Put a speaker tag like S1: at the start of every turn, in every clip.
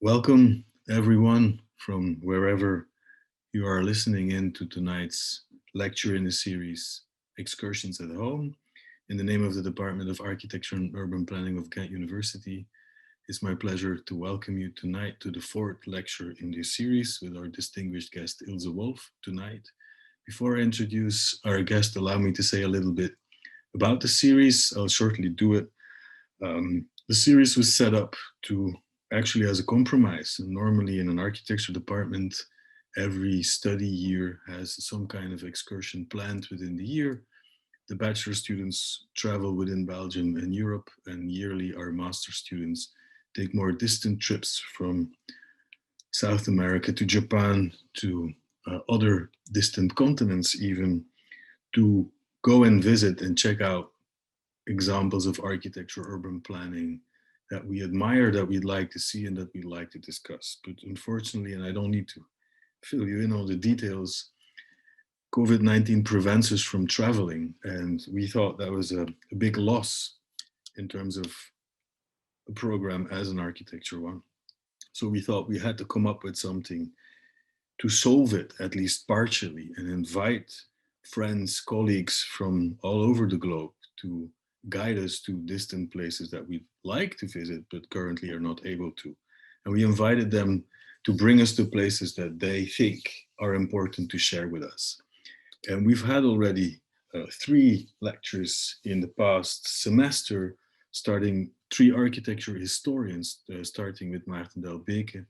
S1: Welcome, everyone, from wherever you are listening in to tonight's lecture in the series Excursions at Home. In the name of the Department of Architecture and Urban Planning of Ghent University, it's my pleasure to welcome you tonight to the fourth lecture in this series with our distinguished guest Ilze Wolff tonight. Before I introduce our guest, allow me to say a little bit about the series. I'll shortly do it. The series was set up to actually as a compromise. And normally in an architecture department, every study year has some kind of excursion planned within the year. The bachelor students travel within Belgium and Europe, and yearly our master students take more distant trips from South America to Japan to other distant continents, even to go and visit and check out examples of architecture, urban planning that we admire, that we'd like to see, and that we'd like to discuss. But unfortunately, and I don't need to fill you in all the details, COVID-19 prevents us from traveling. And we thought that was a big loss in terms of a program as an architecture one. So we thought we had to come up with something to solve it, at least partially, and invite friends, colleagues from all over the globe to guide us to distant places that we'd like to visit, but currently are not able to. And we invited them to bring us to places that they think are important to share with us. And we've had already 3 lectures in the past semester, starting 3 architecture historians, starting with Maarten Del Beke,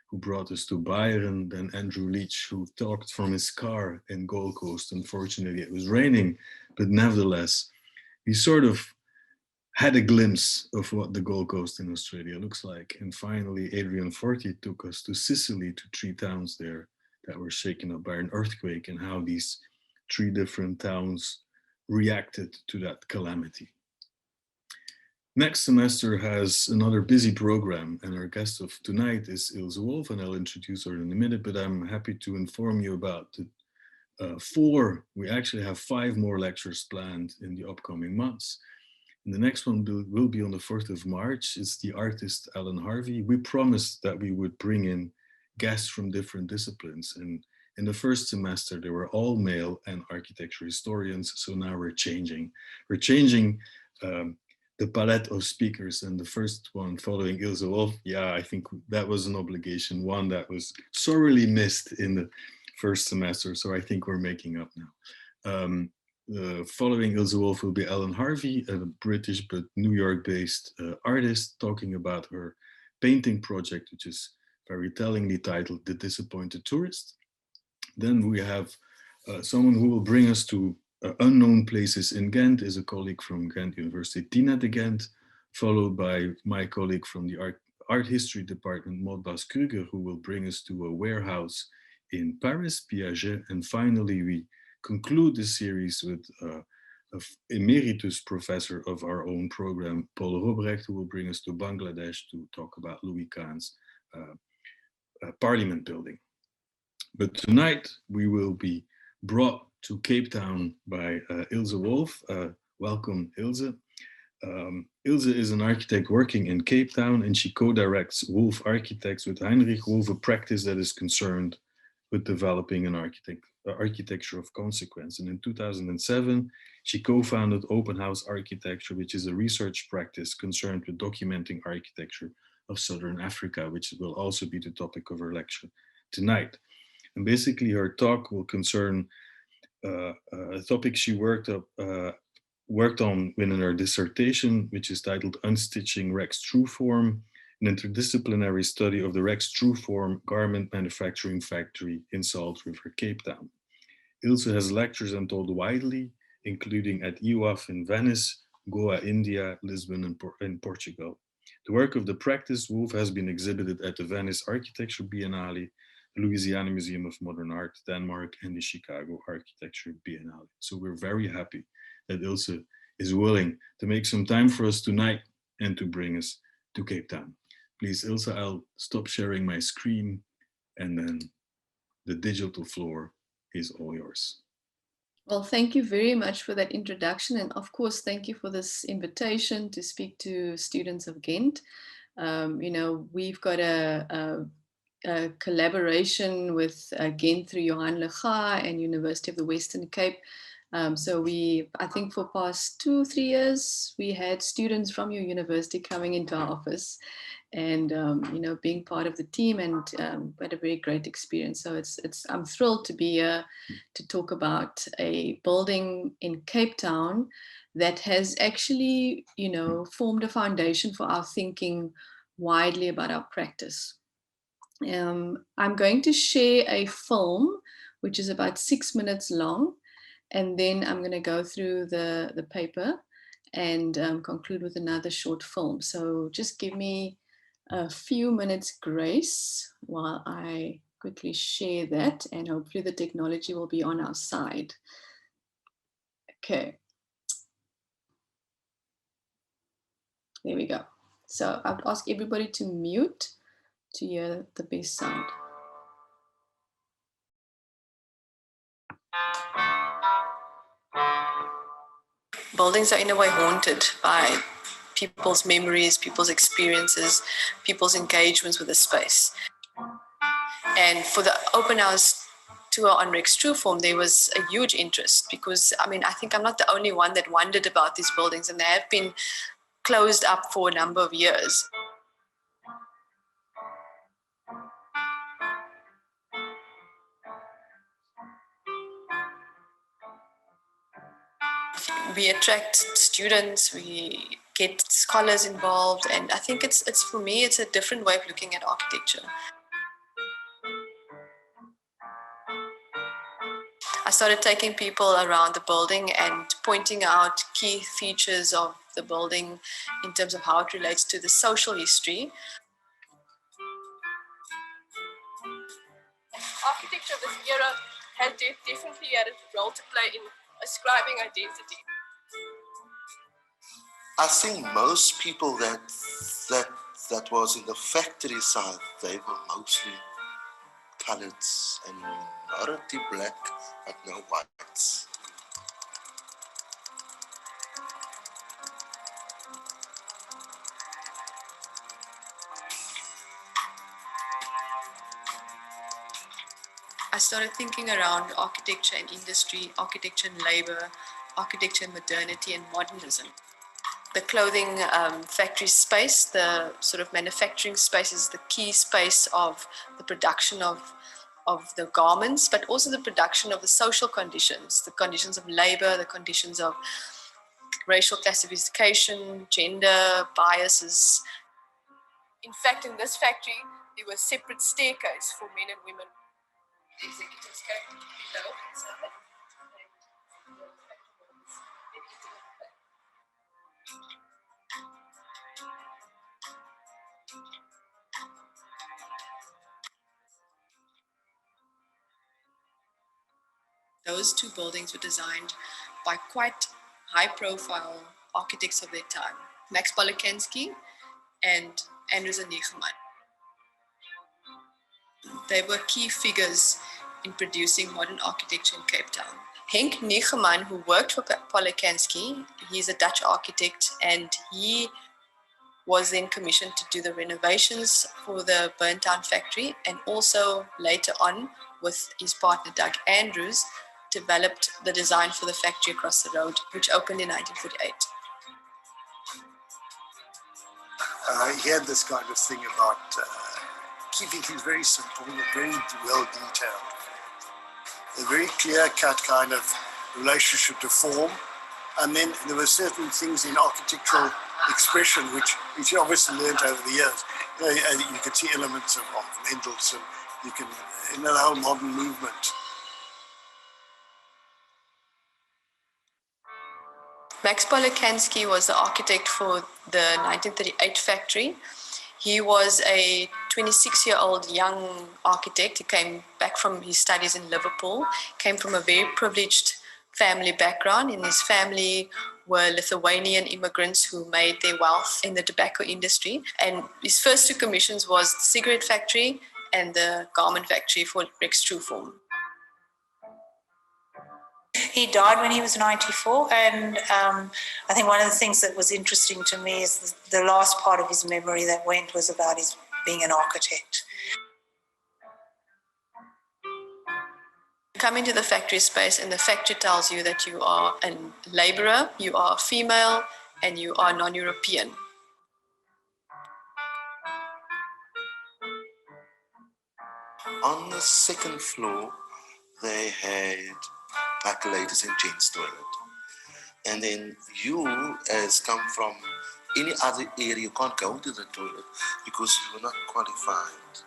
S1: who brought us to Byron, then Andrew Leach, who talked from his car in Gold Coast. Unfortunately, it was raining, but nevertheless, we sort of had a glimpse of what the Gold Coast in Australia looks like. And finally, Adrian Forti took us to Sicily, to 3 towns there that were shaken up by an earthquake, and how these 3 different towns reacted to that calamity. Next semester has another busy program, and our guest of tonight is Ilze Wolff, and I'll introduce her in a minute, but I'm happy to inform you about the we actually have 5 more lectures planned in the upcoming months. And the next one will be on the 4th of March. It's the artist Alan Harvey. We promised that we would bring in guests from different disciplines. And in the first semester, they were all male and architecture historians. So now we're changing. We're changing the palette of speakers, and the first one following Ilze Wolff, yeah, I think that was an obligation, one that was sorely missed in the first semester, so I think we're making up now. Following Ilze Wolff will be Alan Harvey, a British but New York-based artist, talking about her painting project, which is very tellingly titled The Disappointed Tourist. Then we have someone who will bring us to unknown places in Ghent, is a colleague from Ghent University, Tina de Ghent, followed by my colleague from the art history department, Maud Bas-Kruger, who will bring us to a warehouse in Paris, Piaget. And finally, we conclude the series with an emeritus professor of our own program, Paul Robrecht, who will bring us to Bangladesh to talk about Louis Kahn's parliament building. But tonight we will be brought to Capetown by Ilze Wolff. Welcome, Ilze. Ilze is an architect working in Capetown, and she co-directs Wolff Architects with Heinrich Wolff, a practice that is concerned with developing an architecture of consequence. And in 2007, she co-founded Open House Architecture, which is a research practice concerned with documenting architecture of Southern Africa, which will also be the topic of her lecture tonight. And basically her talk will concern a topic she worked on within her dissertation, which is titled Unstitching Rex Trueform, an interdisciplinary study of the Rex Trueform garment manufacturing factory in Salt River, Capetown. Ilze has lectures and taught widely, including at EWAF in Venice, Goa, India, Lisbon, and Portugal. The work of the practice Wolff has been exhibited at the Venice Architecture Biennale, the Louisiana Museum of Modern Art, Denmark, and the Chicago Architecture Biennale. So we're very happy that Ilze is willing to make some time for us tonight and to bring us to Capetown. Please, Ilze, I'll stop sharing my screen, and then the digital floor is all yours.
S2: Well, thank you very much for that introduction. And of course, thank you for this invitation to speak to students of Ghent. We've got a collaboration with again through Johan Lega and University of the Western Cape. So I think for past 2-3 years, we had students from your university coming into our office and, being part of the team, and had a very great experience. So I'm thrilled to be here to talk about a building in Cape Town that has actually, formed a foundation for our thinking widely about our practice. I'm going to share a film, which is about 6 minutes long, and then I'm going to go through the paper and conclude with another short film. So just give me a few minutes grace while I quickly share that, and hopefully the technology will be on our side. Okay. There we go. So I would ask everybody to mute to hear the best sound. Buildings are in a way haunted by people's memories, people's experiences, people's engagements with the space. And for the open house tour on Trueform, there was a huge interest because, I think I'm not the only one that wondered about these buildings, and they have been closed up for a number of years. We attract students, we get scholars involved, and I think it's for me, it's a different way of looking at architecture. I started taking people around the building and pointing out key features of the building in terms of how it relates to the social history. Architecture of this era has definitely had a role to play in ascribing identity.
S3: I think most people that was in the factory side, they were mostly colored and majority black, but no whites.
S2: I started thinking around architecture and industry, architecture and labor, architecture and modernity and modernism. The clothing factory space, the sort of manufacturing space, is the key space of the production of the garments, but also the production of the social conditions, the conditions of labor, the conditions of racial classification, gender, biases. In fact, in this factory, there were separate staircases for men and women. The executives came below inside. Those two buildings were designed by quite high-profile architects of their time, Max Policansky and Niegeman. They were key figures in producing modern architecture in Cape Town. Henk Niegeman, who worked for Policansky, he's a Dutch architect, and he was then commissioned to do the renovations for the burnt-down factory, and also later on, with his partner Doug Andrews, developed the design for the factory across the road, which opened in 1948.
S4: He had this kind of thing about keeping things very simple and very well detailed. A very clear-cut kind of relationship to form, and then there were certain things in architectural expression which you obviously learned over the years. You can see elements of Mendelssohn, you can, the whole modern movement.
S2: Max Policansky was the architect for the 1938 factory. He was a 26-year-old young architect. He came back from his studies in Liverpool, came from a very privileged family background. In his family were Lithuanian immigrants who made their wealth in the tobacco industry. And his first two commissions was the cigarette factory and the garment factory for Trueform.
S5: He died when he was 94, and I think one of the things that was interesting to me is the last part of his memory that went was about his being an architect.
S2: You come into the factory space and the factory tells you that you are a laborer, you are female, and you are non-European.
S3: On the second floor, they had like ladies and gents toilet. And then you, as come from any other area, you can't go to the toilet because you're not qualified.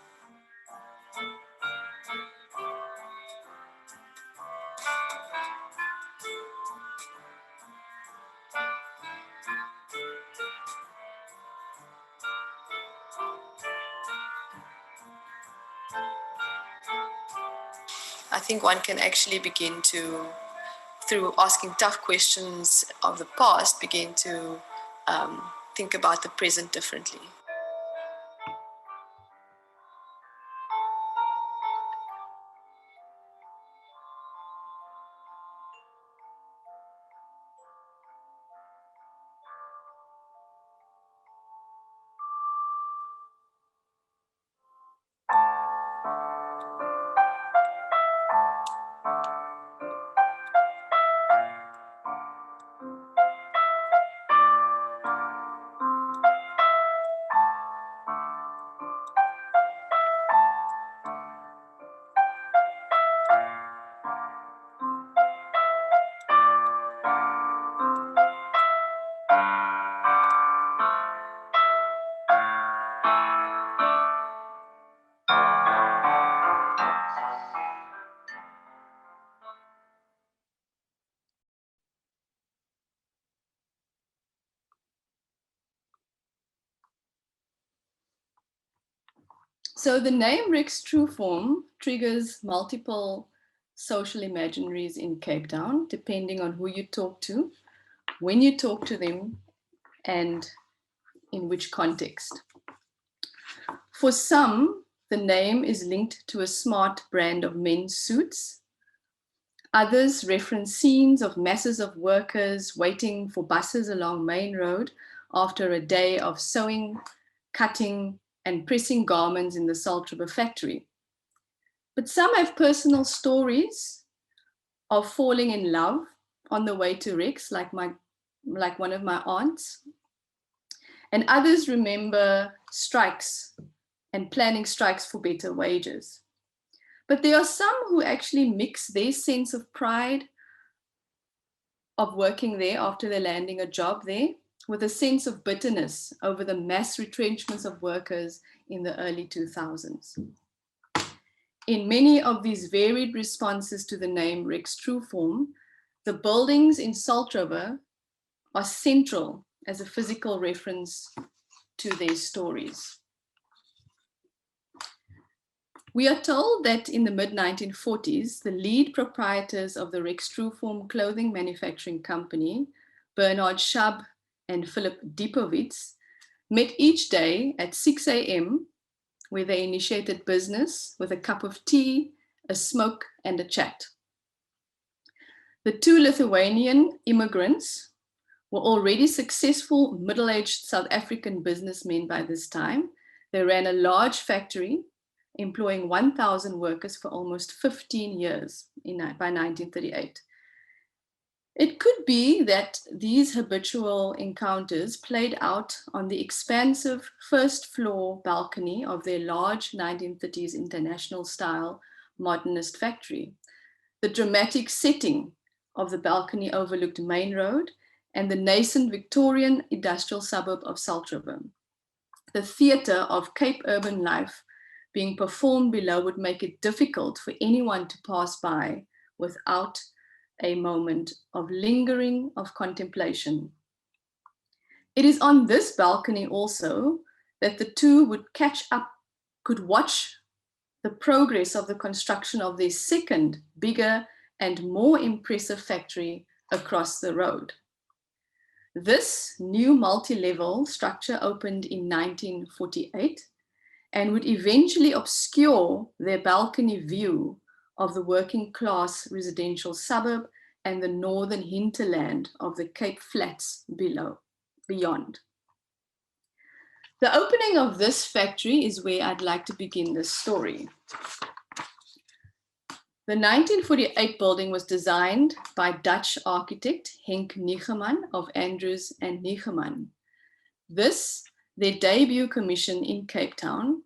S2: I think one can actually begin to, through asking tough questions of the past, begin to think about the present differently. So the name Rex Trueform triggers multiple social imaginaries in Capetown, depending on who you talk to, when you talk to them, and in which context. For some, the name is linked to a smart brand of men's suits. Others reference scenes of masses of workers waiting for buses along Main Road after a day of sewing, cutting, and pressing garments in the Salt River factory. But some have personal stories of falling in love on the way to Rex, like one of my aunts. And others remember strikes and planning strikes for better wages. But there are some who actually mix their sense of pride of working there after they're landing a job there with a sense of bitterness over the mass retrenchments of workers in the early 2000s. In many of these varied responses to the name Rex Trueform, the buildings in Salt River are central as a physical reference to their stories. We are told that in the mid-1940s, the lead proprietors of the Rex Trueform clothing manufacturing company, Bernard Schaub and Philip Dipovitz, met each day at 6 a.m., where they initiated business with a cup of tea, a smoke, and a chat. The two Lithuanian immigrants were already successful middle-aged South African businessmen by this time. They ran a large factory employing 1,000 workers for almost 15 years by 1938. It could be that these habitual encounters played out on the expansive first floor balcony of their large 1930s international style modernist factory. The dramatic setting of the balcony overlooked Main Road and the nascent Victorian industrial suburb of Salt River. The theatre of Cape urban life being performed below would make it difficult for anyone to pass by without a moment of lingering, of contemplation. It is on this balcony also that the two could watch the progress of the construction of their second, bigger and more impressive factory across the road. This new multi-level structure opened in 1948 and would eventually obscure their balcony view of the working class residential suburb and the northern hinterland of the Cape Flats beyond. The opening of this factory is where I'd like to begin this story. The 1948 building was designed by Dutch architect Henk Niegeman of Andrews and Niegeman. This, their debut commission in Capetown,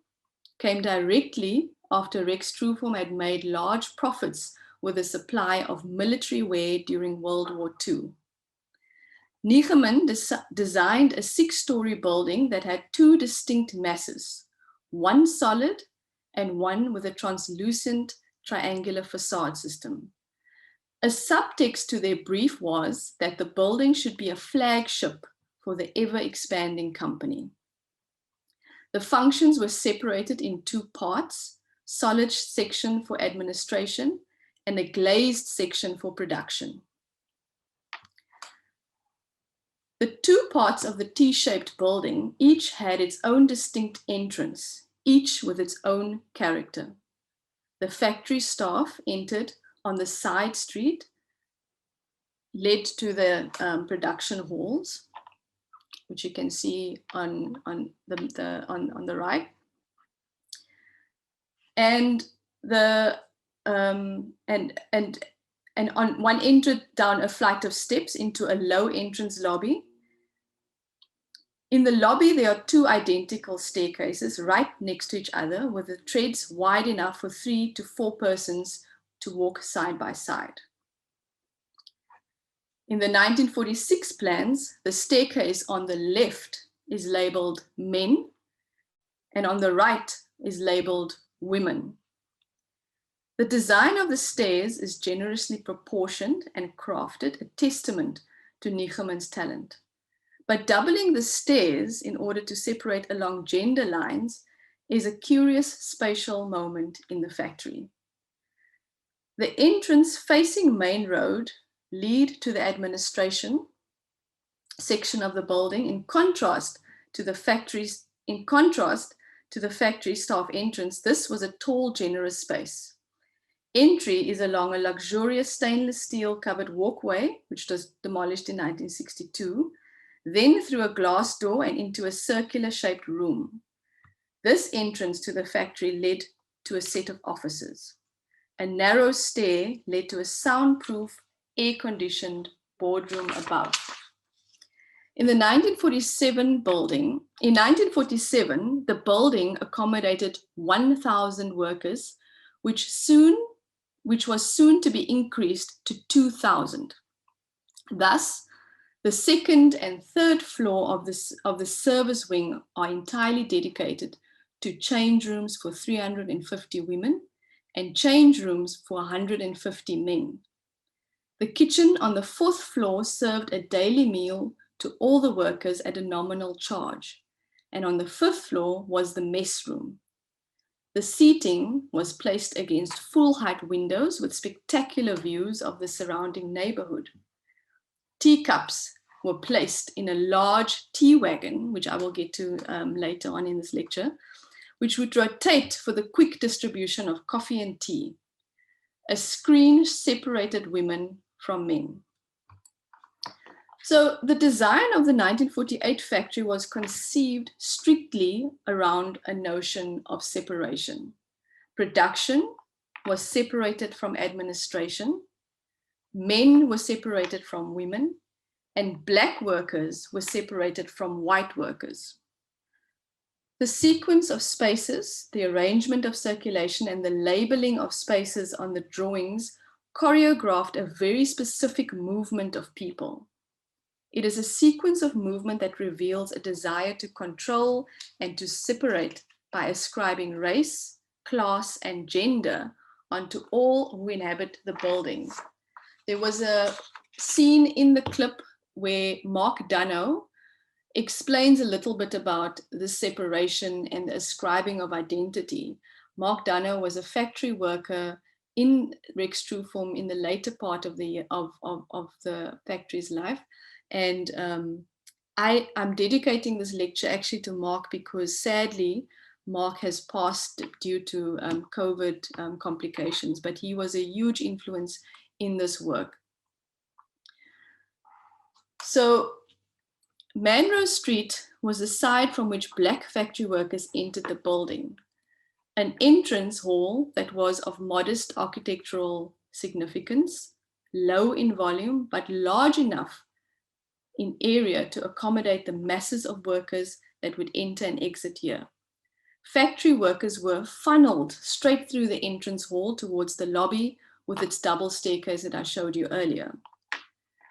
S2: came directly after Rex Trueform had made large profits with the supply of military wear during World War II. Niegeman designed a 6-story building that had 2 distinct masses, one solid and one with a translucent triangular facade system. A subtext to their brief was that the building should be a flagship for the ever-expanding company. The functions were separated in 2 parts, solid section for administration and a glazed section for production. The 2 parts of the T-shaped building each had its own distinct entrance, each with its own character. The factory staff entered on the side street, led to the production halls, which you can see on the right, and on one entered down a flight of steps into a low entrance lobby. In the lobby, there are 2 identical staircases right next to each other, with the treads wide enough for 3 to 4 persons to walk side by side. In the 1946 plans, the staircase on the left is labeled men, and on the right is labeled women. The design of the stairs is generously proportioned and crafted, a testament to Niegeman's talent. But doubling the stairs in order to separate along gender lines is a curious spatial moment in the factory. The entrance facing Main Road lead to the administration section of the building, in contrast to the factory staff entrance. This was a tall, generous space. Entry is along a luxurious stainless steel covered walkway, which was demolished in 1962, then through a glass door and into a circular shaped room. This entrance to the factory led to a set of offices. A narrow stair led to a soundproof, air-conditioned boardroom above. In the 1947 the building accommodated 1,000 workers, which was soon to be increased to 2,000. Thus, the second and third floor of the service wing are entirely dedicated to change rooms for 350 women and change rooms for 150 men. The kitchen on the 4th floor served a daily meal to all the workers at a nominal charge, and on the 5th floor was the mess room. The seating was placed against full-height windows with spectacular views of the surrounding neighborhood. Teacups were placed in a large tea wagon, which I will get to later on in this lecture, which would rotate for the quick distribution of coffee and tea. A screen separated women from men. So the design of the 1948 factory was conceived strictly around a notion of separation. Production was separated from administration, men were separated from women, and Black workers were separated from white workers. The sequence of spaces, the arrangement of circulation, and the labeling of spaces on the drawings choreographed a very specific movement of people. It is a sequence of movement that reveals a desire to control and to separate by ascribing race, class, and gender onto all who inhabit the building. There was a scene in the clip where Mark Dunno explains a little bit about the separation and the ascribing of identity. Mark Dunno was a factory worker in Rex Trueform in the later part of the factory's life. And I'm dedicating this lecture actually to Mark because sadly, Mark has passed due to COVID complications, but he was a huge influence in this work. So Manrose Street was the side from which black factory workers entered the building, an entrance hall that was of modest architectural significance, low in volume, but large enough in area to accommodate the masses of workers that would enter and exit here. Factory workers were funneled straight through the entrance hall towards the lobby with its double staircase that I showed you earlier.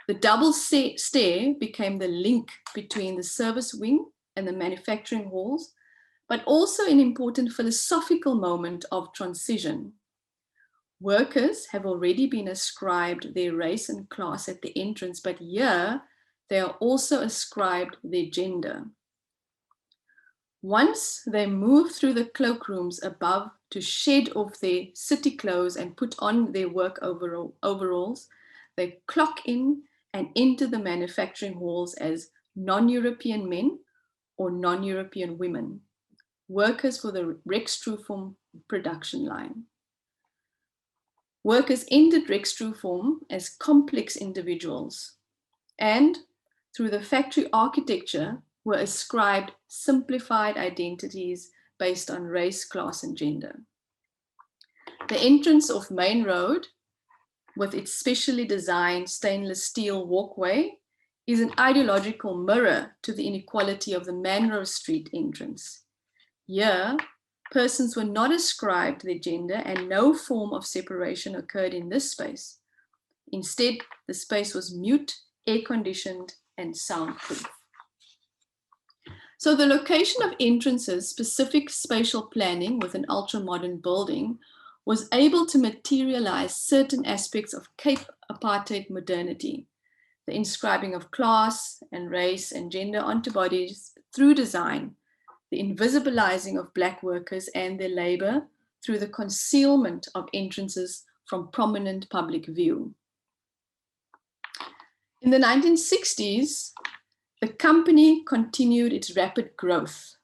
S2: The double stair became the link between the service wing and the manufacturing halls, but also an important philosophical moment of transition. Workers have already been ascribed their race and class at the entrance, but here they are also ascribed their gender. Once they move through the cloakrooms above to shed off their city clothes and put on their work overalls, they clock in and enter the manufacturing halls as non-European men or non-European women, workers for the Rex Trueform production line. Workers entered Rex Trueform as complex individuals and, through the factory architecture, were ascribed simplified identities based on race, class, and gender. The entrance of Main Road, with its specially designed stainless steel walkway, is an ideological mirror to the inequality of the Manrose Street entrance. Here, persons were not ascribed their gender and no form of separation occurred in this space. Instead, the space was mute, air-conditioned, and soundproof. So the location of entrances, specific spatial planning with an ultra-modern building, was able to materialize certain aspects of Cape apartheid modernity, the inscribing of class and race and gender onto bodies through design, the invisibilizing of Black workers and their labor through the concealment of entrances from prominent public view. In the 1960s, the company continued its rapid growth,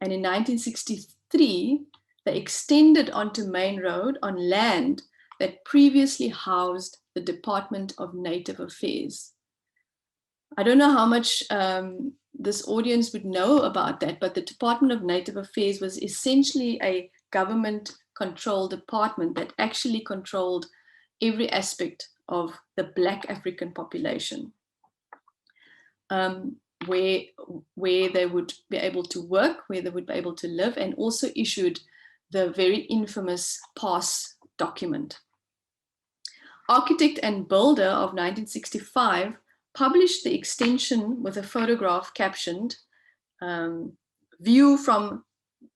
S2: and in 1963, they extended onto Main Road on land that previously housed the Department of Native Affairs. I don't know how much this audience would know about that, but the Department of Native Affairs was essentially a government-controlled department that actually controlled every aspect of the Black African population, where they would be able to work, where they would be able to live, and also issued the very infamous pass document. Architect and Builder of 1965 published the extension with a photograph captioned, "View from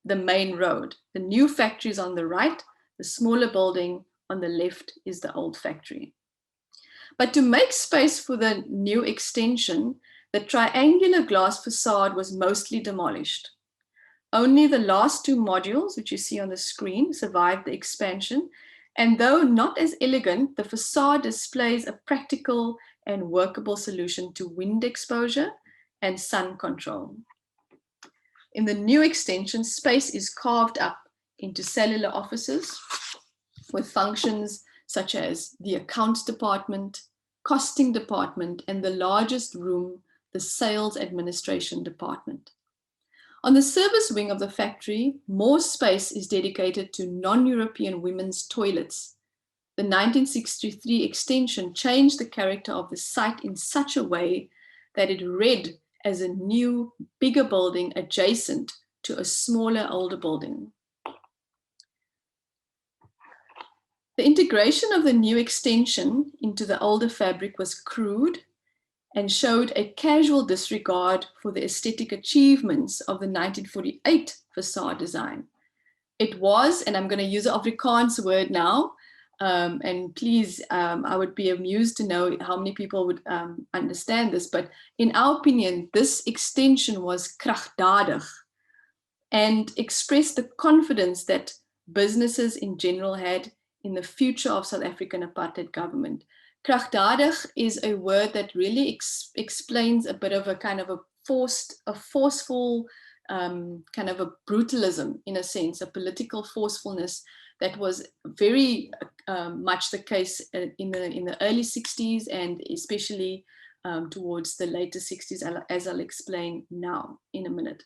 S2: the Main Road. The new factory is on the right, the smaller building on the left is the old factory." But to make space for the new extension, the triangular glass facade was mostly demolished. Only the last two modules, which you see on the screen, survived the expansion. And though not as elegant, the facade displays a practical and workable solution to wind exposure and sun control. In the new extension, space is carved up into cellular offices with functions such as the accounts department, costing department, and the largest room, the sales administration department. On the service wing of the factory, more space is dedicated to non-European women's toilets. The 1963 extension changed the character of the site in such a way that it read as a new, bigger building adjacent to a smaller, older building. The integration of the new extension into the older fabric was crude and showed a casual disregard for the aesthetic achievements of the 1948 facade design. It was, and I'm going to use an Afrikaans word now, and please, I would be amused to know how many people would understand this, but in our opinion, this extension was kragdadig and expressed the confidence that businesses in general had in the future of South African apartheid government. Kragdadig is a word that really explains a bit of a kind of a forceful kind of a brutalism, in a sense, a political forcefulness that was very much the case in the early 60s, and especially towards the later 60s, as I'll explain now in a minute.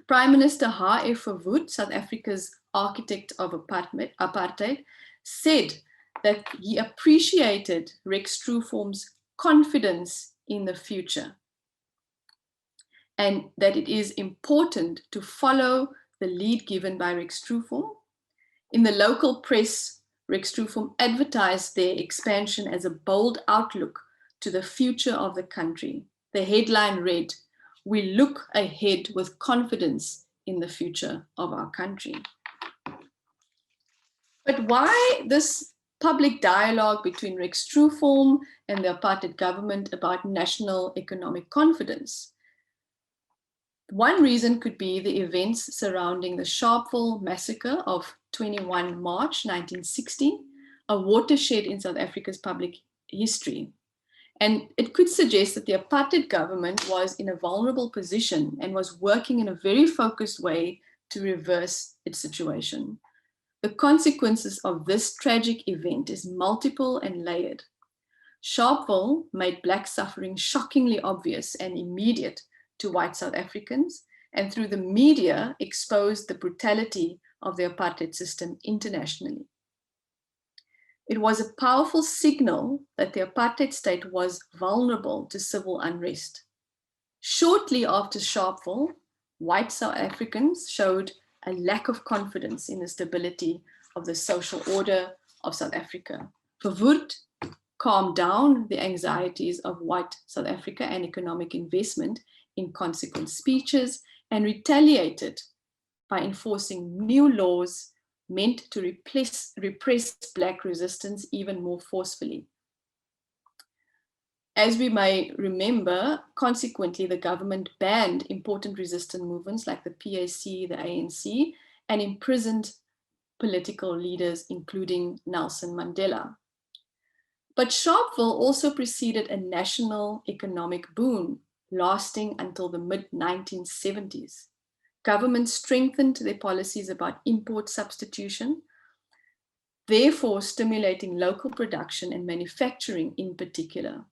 S2: Prime Minister H.F. Verwoerd, South Africa's architect of apartheid, said that he appreciated Rex Trueform's confidence in the future, and that it is important to follow the lead given by Rex Trueform. In the local press, Rex Trueform advertised their expansion as a bold outlook to the future of the country. The headline read, "We look ahead with confidence in the future of our country." But why this public dialogue between Rex Trueform and the apartheid government about national economic confidence? One reason could be the events surrounding the Sharpeville massacre of 21 March 1960, a watershed in South Africa's public history. And it could suggest that the apartheid government was in a vulnerable position and was working in a very focused way to reverse its situation. The consequences of this tragic event is multiple and layered. Sharpeville made Black suffering shockingly obvious and immediate to white South Africans, and through the media exposed the brutality of the apartheid system internationally. It was a powerful signal that the apartheid state was vulnerable to civil unrest. Shortly after Sharpeville, white South Africans showed a lack of confidence in the stability of the social order of South Africa. Verwoerd calmed down the anxieties of white South Africa and economic investment in consequent speeches, and retaliated by enforcing new laws meant to repress Black resistance even more forcefully. As we may remember, consequently, the government banned important resistance movements like the PAC, the ANC, and imprisoned political leaders, including Nelson Mandela. But Sharpeville also preceded a national economic boom lasting until the mid-1970s. Governments strengthened their policies about import substitution, therefore stimulating local production and manufacturing in particular.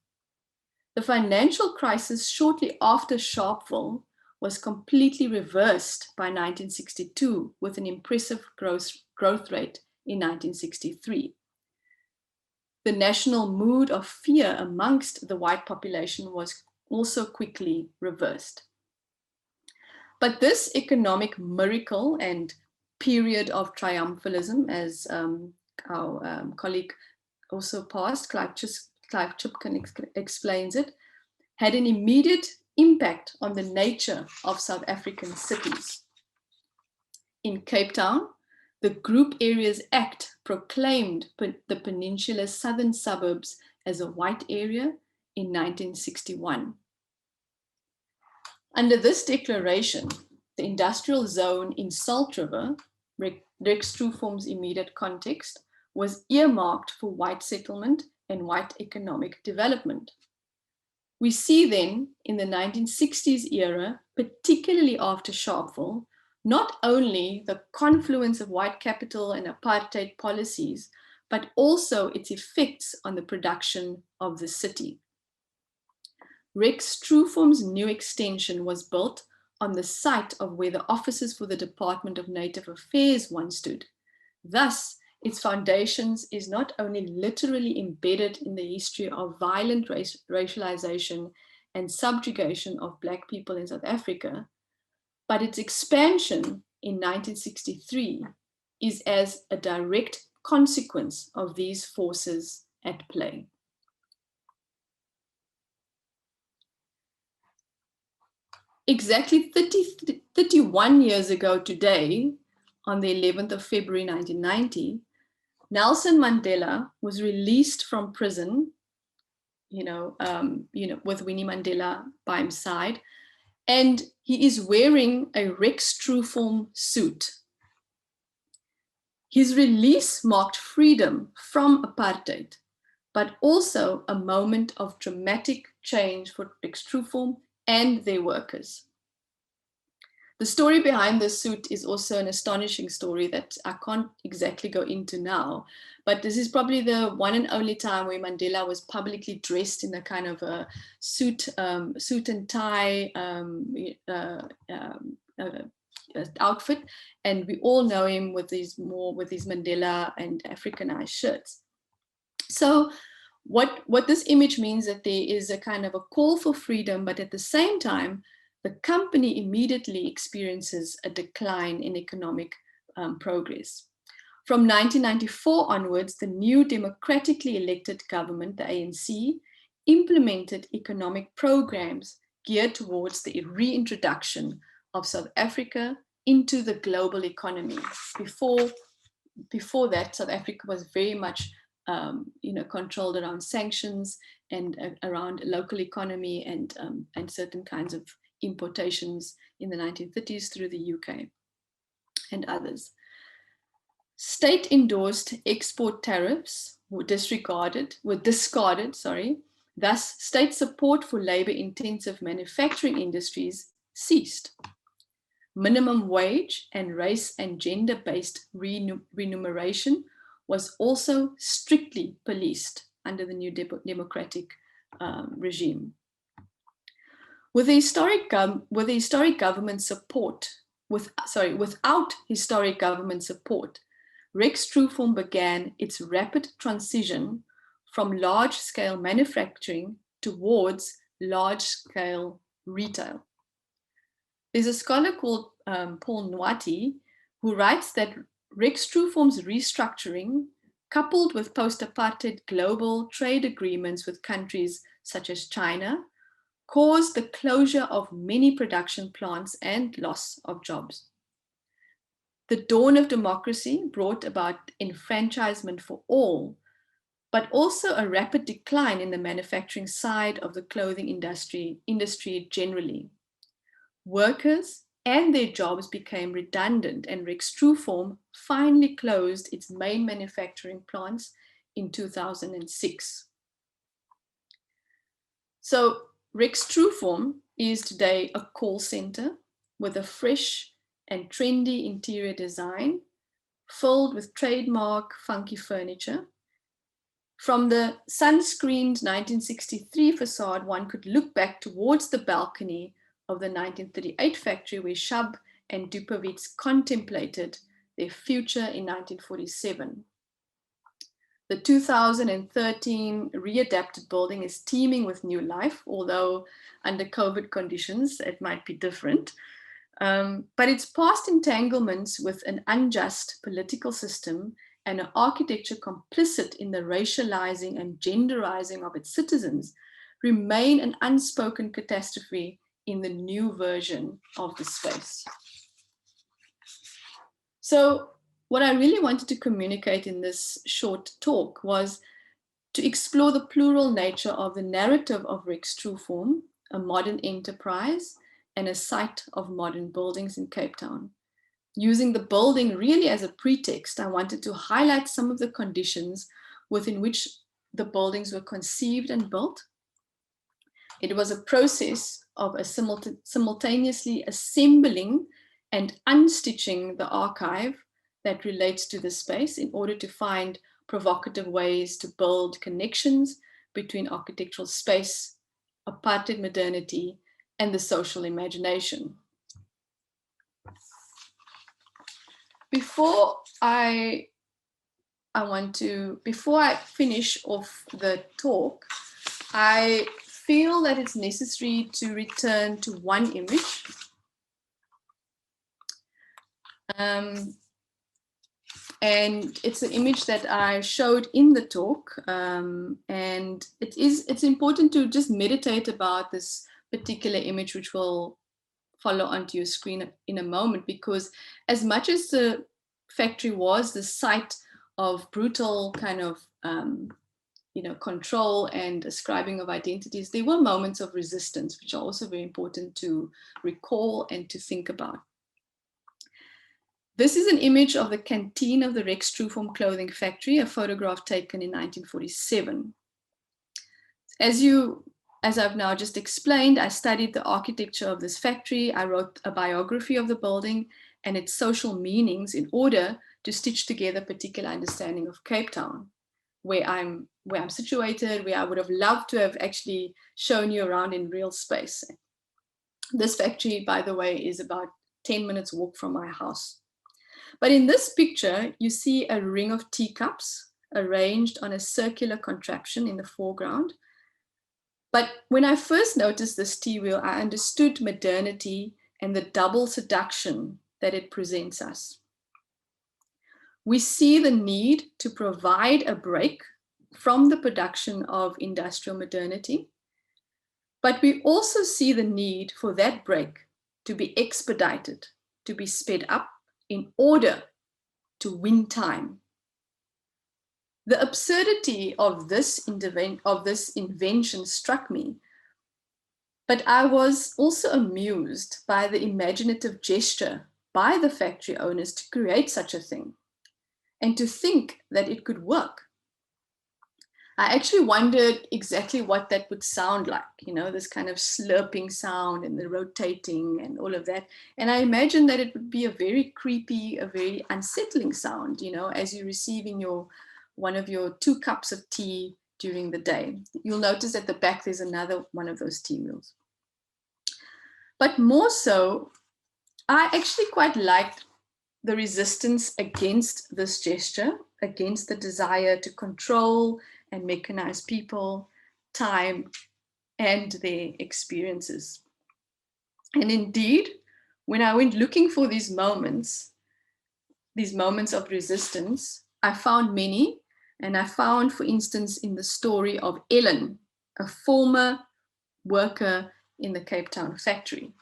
S2: The financial crisis shortly after Sharpeville was completely reversed by 1962 with an impressive growth rate in 1963. The national mood of fear amongst the white population was also quickly reversed. But this economic miracle and period of triumphalism, as our colleague also passed, Clive Chipkin explains it, had an immediate impact on the nature of South African cities. In Capetown, the Group Areas Act proclaimed the peninsula's southern suburbs as a white area in 1961. Under this declaration, the industrial zone in Salt River, Rex Trueform's immediate context, was earmarked for white settlement and white economic development. We see then in the 1960s era, particularly after Sharpeville, not only the confluence of white capital and apartheid policies, but also its effects on the production of the city. Rex Trueform's new extension was built on the site of where the offices for the Department of Native Affairs once stood. Thus, its foundations is not only literally embedded in the history of violent racialization and subjugation of Black people in South Africa, but its expansion in 1963 is as a direct consequence of these forces at play. Exactly 31 years ago today, on the 11th of February 1990, Nelson Mandela was released from prison, with Winnie Mandela by his side, and he is wearing a Rex Trueform suit. His release marked freedom from apartheid, but also a moment of dramatic change for Rex Trueform and their workers. The story behind this suit is also an astonishing story that I can't exactly go into now, but this is probably the one and only time where Mandela was publicly dressed in a kind of a suit and tie outfit, and we all know him with these Mandela and Africanized shirts. So what this image means that there is a kind of a call for freedom, but at the same time, the company immediately experiences a decline in economic progress. From 1994 onwards, the new democratically elected government, the ANC, implemented economic programs geared towards the reintroduction of South Africa into the global economy. Before that, South Africa was very much controlled around sanctions and around local economy and certain kinds of importations in the 1930s through the UK and others. State-endorsed export tariffs were discarded. Thus, state support for labor-intensive manufacturing industries ceased. Minimum wage and race and gender-based remuneration was also strictly policed under the new democratic regime. Without historic government support, Rex Trueform began its rapid transition from large-scale manufacturing towards large-scale retail. There's a scholar called Paul Nwati who writes that Rex Trueform's restructuring, coupled with post-apartheid global trade agreements with countries such as China, caused the closure of many production plants and loss of jobs. The dawn of democracy brought about enfranchisement for all, but also a rapid decline in the manufacturing side of the clothing industry generally. Workers and their jobs became redundant, and Rex Trueform finally closed its main manufacturing plants in 2006. So Rex Trueform is today a call center with a fresh and trendy interior design filled with trademark funky furniture. From the sun-screened 1963 facade, one could look back towards the balcony of the 1938 factory where Shab and Dupovitz contemplated their future in 1947. The 2013 readapted building is teeming with new life, although under COVID conditions, it might be different. But its past entanglements with an unjust political system and an architecture complicit in the racializing and genderizing of its citizens remain an unspoken catastrophe in the new version of the space. So what I really wanted to communicate in this short talk was to explore the plural nature of the narrative of Rex Trueform, a modern enterprise and a site of modern buildings in Capetown. Using the building really as a pretext, I wanted to highlight some of the conditions within which the buildings were conceived and built. It was a process of simultaneously assembling and unstitching the archive that relates to the space in order to find provocative ways to build connections between architectural space, apartheid modernity, and the social imagination. Before I finish off the talk, I feel that it's necessary to return to one image. And it's an image that I showed in the talk. And it's important to just meditate about this particular image, which will follow onto your screen in a moment, because as much as the factory was the site of brutal kind of control and ascribing of identities, there were moments of resistance, which are also very important to recall and to think about. This is an image of the canteen of the Rex Trueform clothing factory, a photograph taken in 1947. As as I've now just explained, I studied the architecture of this factory. I wrote a biography of the building and its social meanings in order to stitch together a particular understanding of Capetown, where I'm situated, where I would have loved to have actually shown you around in real space. This factory, by the way, is about 10 minutes walk from my house. But in this picture, you see a ring of teacups arranged on a circular contraption in the foreground. But when I first noticed this tea wheel, I understood modernity and the double seduction that it presents us. We see the need to provide a break from the production of industrial modernity, but we also see the need for that break to be expedited, to be sped up in order to win time. The absurdity of this invention struck me, but I was also amused by the imaginative gesture by the factory owners to create such a thing and to think that it could work. I actually wondered exactly what that would sound like, you know, this kind of slurping sound and the rotating and all of that. And I imagined that it would be a very creepy, a very unsettling sound, you know, as you're receiving one of your 2 cups of tea during the day. You'll notice at the back, there's another one of those tea wheels. But more so, I actually quite liked the resistance against this gesture, against the desire to control and mechanize people, time, and their experiences. And indeed, when I went looking for these moments of resistance, I found many. And I found, for instance, in the story of Ellen, a former worker in the Capetown factory.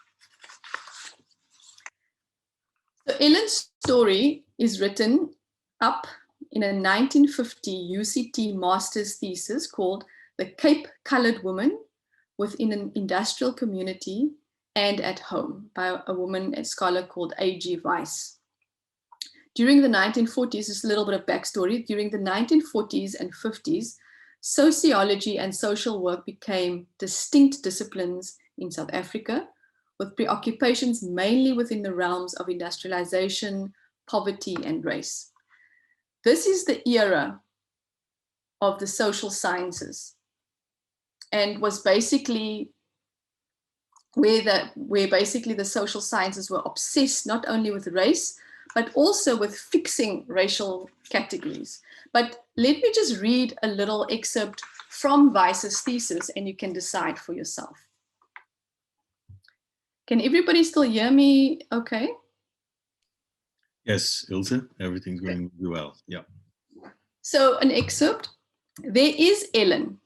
S2: So Ellen's story is written up in a 1950 UCT master's thesis called The Cape Colored Woman Within an Industrial Community and at Home by a woman, a scholar called A.G. Weiss. During the 1940s, just a little bit of backstory, during the 1940s and 50s, sociology and social work became distinct disciplines in South Africa, with preoccupations mainly within the realms of industrialization, poverty, and race. This is the era of the social sciences and was basically where basically the social sciences were obsessed not only with race, but also with fixing racial categories. But let me just read a little excerpt from Weiss's thesis and you can decide for yourself. Can everybody still hear me okay?
S1: Yes, Ilze, everything's going really well. Yeah.
S2: So an excerpt. There is Ellen.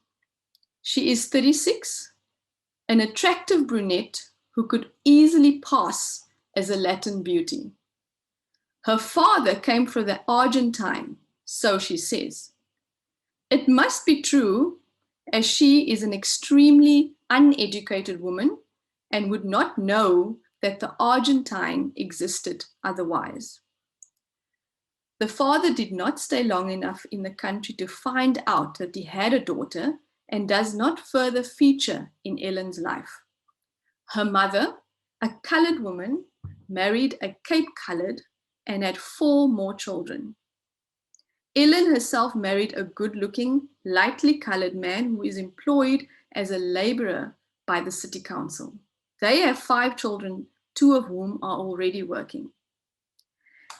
S2: She is 36, an attractive brunette who could easily pass as a Latin beauty. Her father came from the Argentine, so she says. It must be true, as she is an extremely uneducated woman and would not know that the Argentine existed otherwise. The father did not stay long enough in the country to find out that he had a daughter and does not further feature in Ellen's life. Her mother, a colored woman, married a Cape Colored and had 4 more children. Ellen herself married a good-looking, lightly colored man who is employed as a laborer by the city council. They have 5 children, 2 of whom are already working.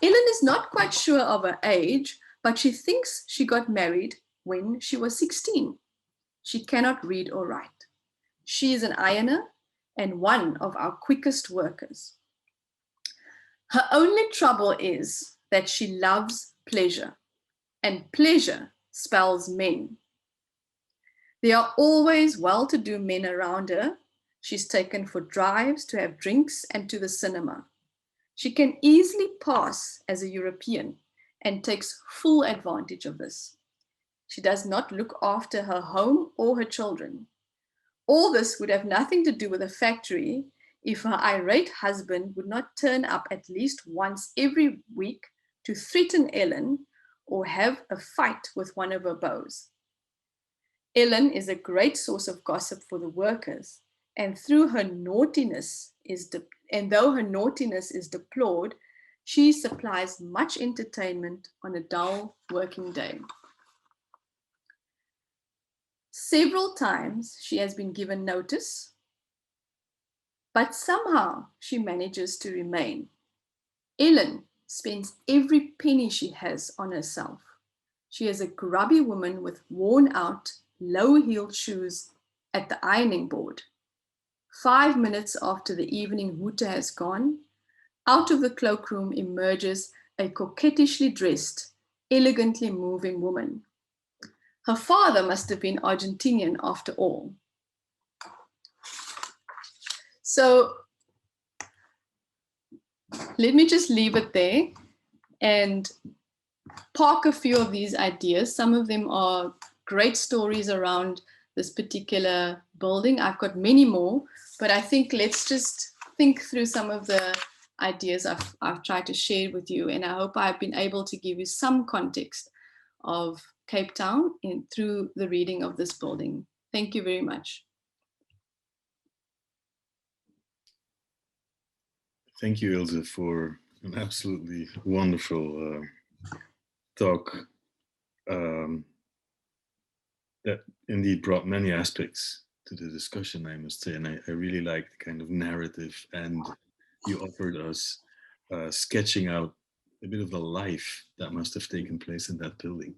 S2: Ellen is not quite sure of her age, but she thinks she got married when she was 16. She cannot read or write. She is an ironer and one of our quickest workers. Her only trouble is that she loves pleasure, and pleasure spells men. There are always well-to-do men around her. She's taken for drives, to have drinks, and to the cinema. She can easily pass as a European and takes full advantage of this. She does not look after her home or her children. All this would have nothing to do with the factory if her irate husband would not turn up at least once every week to threaten Ellen or have a fight with one of her beaux. Ellen is a great source of gossip for the workers, and though her naughtiness is deplored, she supplies much entertainment on a dull working day. Several times she has been given notice, but somehow she manages to remain. Ellen spends every penny she has on herself. She is a grubby woman with worn out, low-heeled shoes at the ironing board. 5 minutes after the evening hooter has gone, out of the cloakroom emerges a coquettishly dressed, elegantly moving woman. Her father must have been Argentinian after all. So let me just leave it there and park a few of these ideas. Some of them are great stories around this particular building. I've got many more, but I think let's just think through some of the ideas I've tried to share with you. And I hope I've been able to give you some context of Cape Town through the reading of this building. Thank you very much.
S1: Thank you, Ilze, for an absolutely wonderful talk that indeed brought many aspects to the discussion, I must say. And I really like the kind of narrative and you offered us sketching out a bit of the life that must have taken place in that building.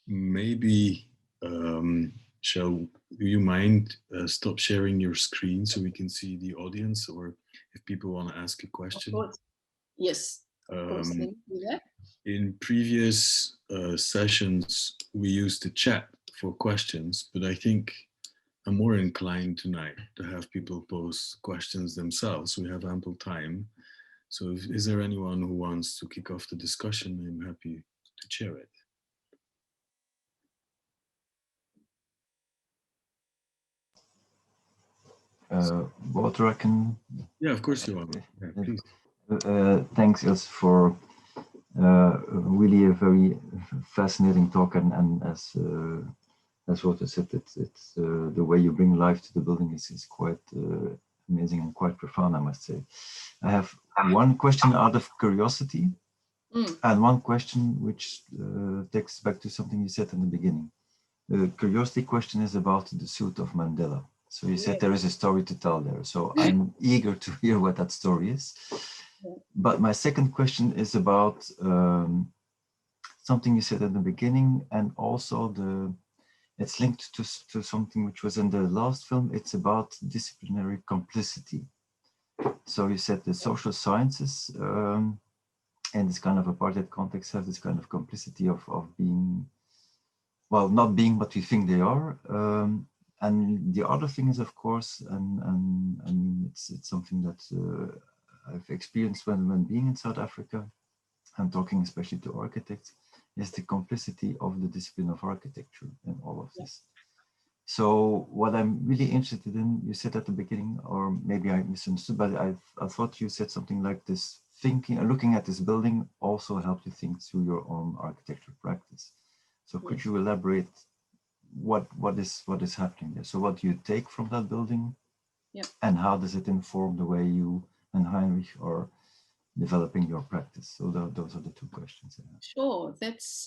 S1: Maybe, do you mind stop sharing your screen so we can see the audience, or if people want to ask a question?
S2: Of course. Yes, of course. Let me do that.
S1: In previous sessions, we used the chat for questions, but I think I'm more inclined tonight to have people pose questions themselves. We have ample time. So is there anyone who wants to kick off the discussion? I'm happy to chair it.
S6: Walter, I can...
S1: Yeah, of course you want. Yeah, please.
S6: Thanks, Ilse, for really a very fascinating talk, and as Walter said, it's the way you bring life to the building is quite amazing and quite profound, I must say. I have one question out of curiosity, and one question which takes back to something you said in the beginning. The curiosity question is about the suit of Mandela. So you said there is a story to tell there. So I'm eager to hear what that story is. But my second question is about something you said at the beginning, and also it's linked to something which was in the last film. It's about disciplinary complicity. So you said the social sciences and this kind of apartheid context have this kind of complicity of being, well, not being what we think they are. And the other thing is, of course, and it's something that I've experienced when being in South Africa, I'm talking especially to architects, is the complicity of the discipline of architecture in all of this. So what I'm really interested in, you said at the beginning, or maybe I misunderstood, but I thought you said something like this: thinking and looking at this building also helped you think through your own architectural practice. So could you elaborate what is happening there? So what do you take from that building, and how does it inform the way you and Heinrich are developing your practice? So those are the two questions.
S2: Sure, that's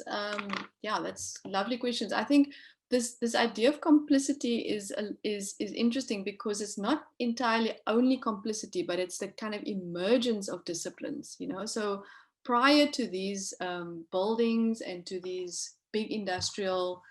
S2: that's lovely questions. I think this idea of complicity is interesting because it's not entirely only complicity, but it's the kind of emergence of disciplines. You know, so prior to these buildings and to these big industrial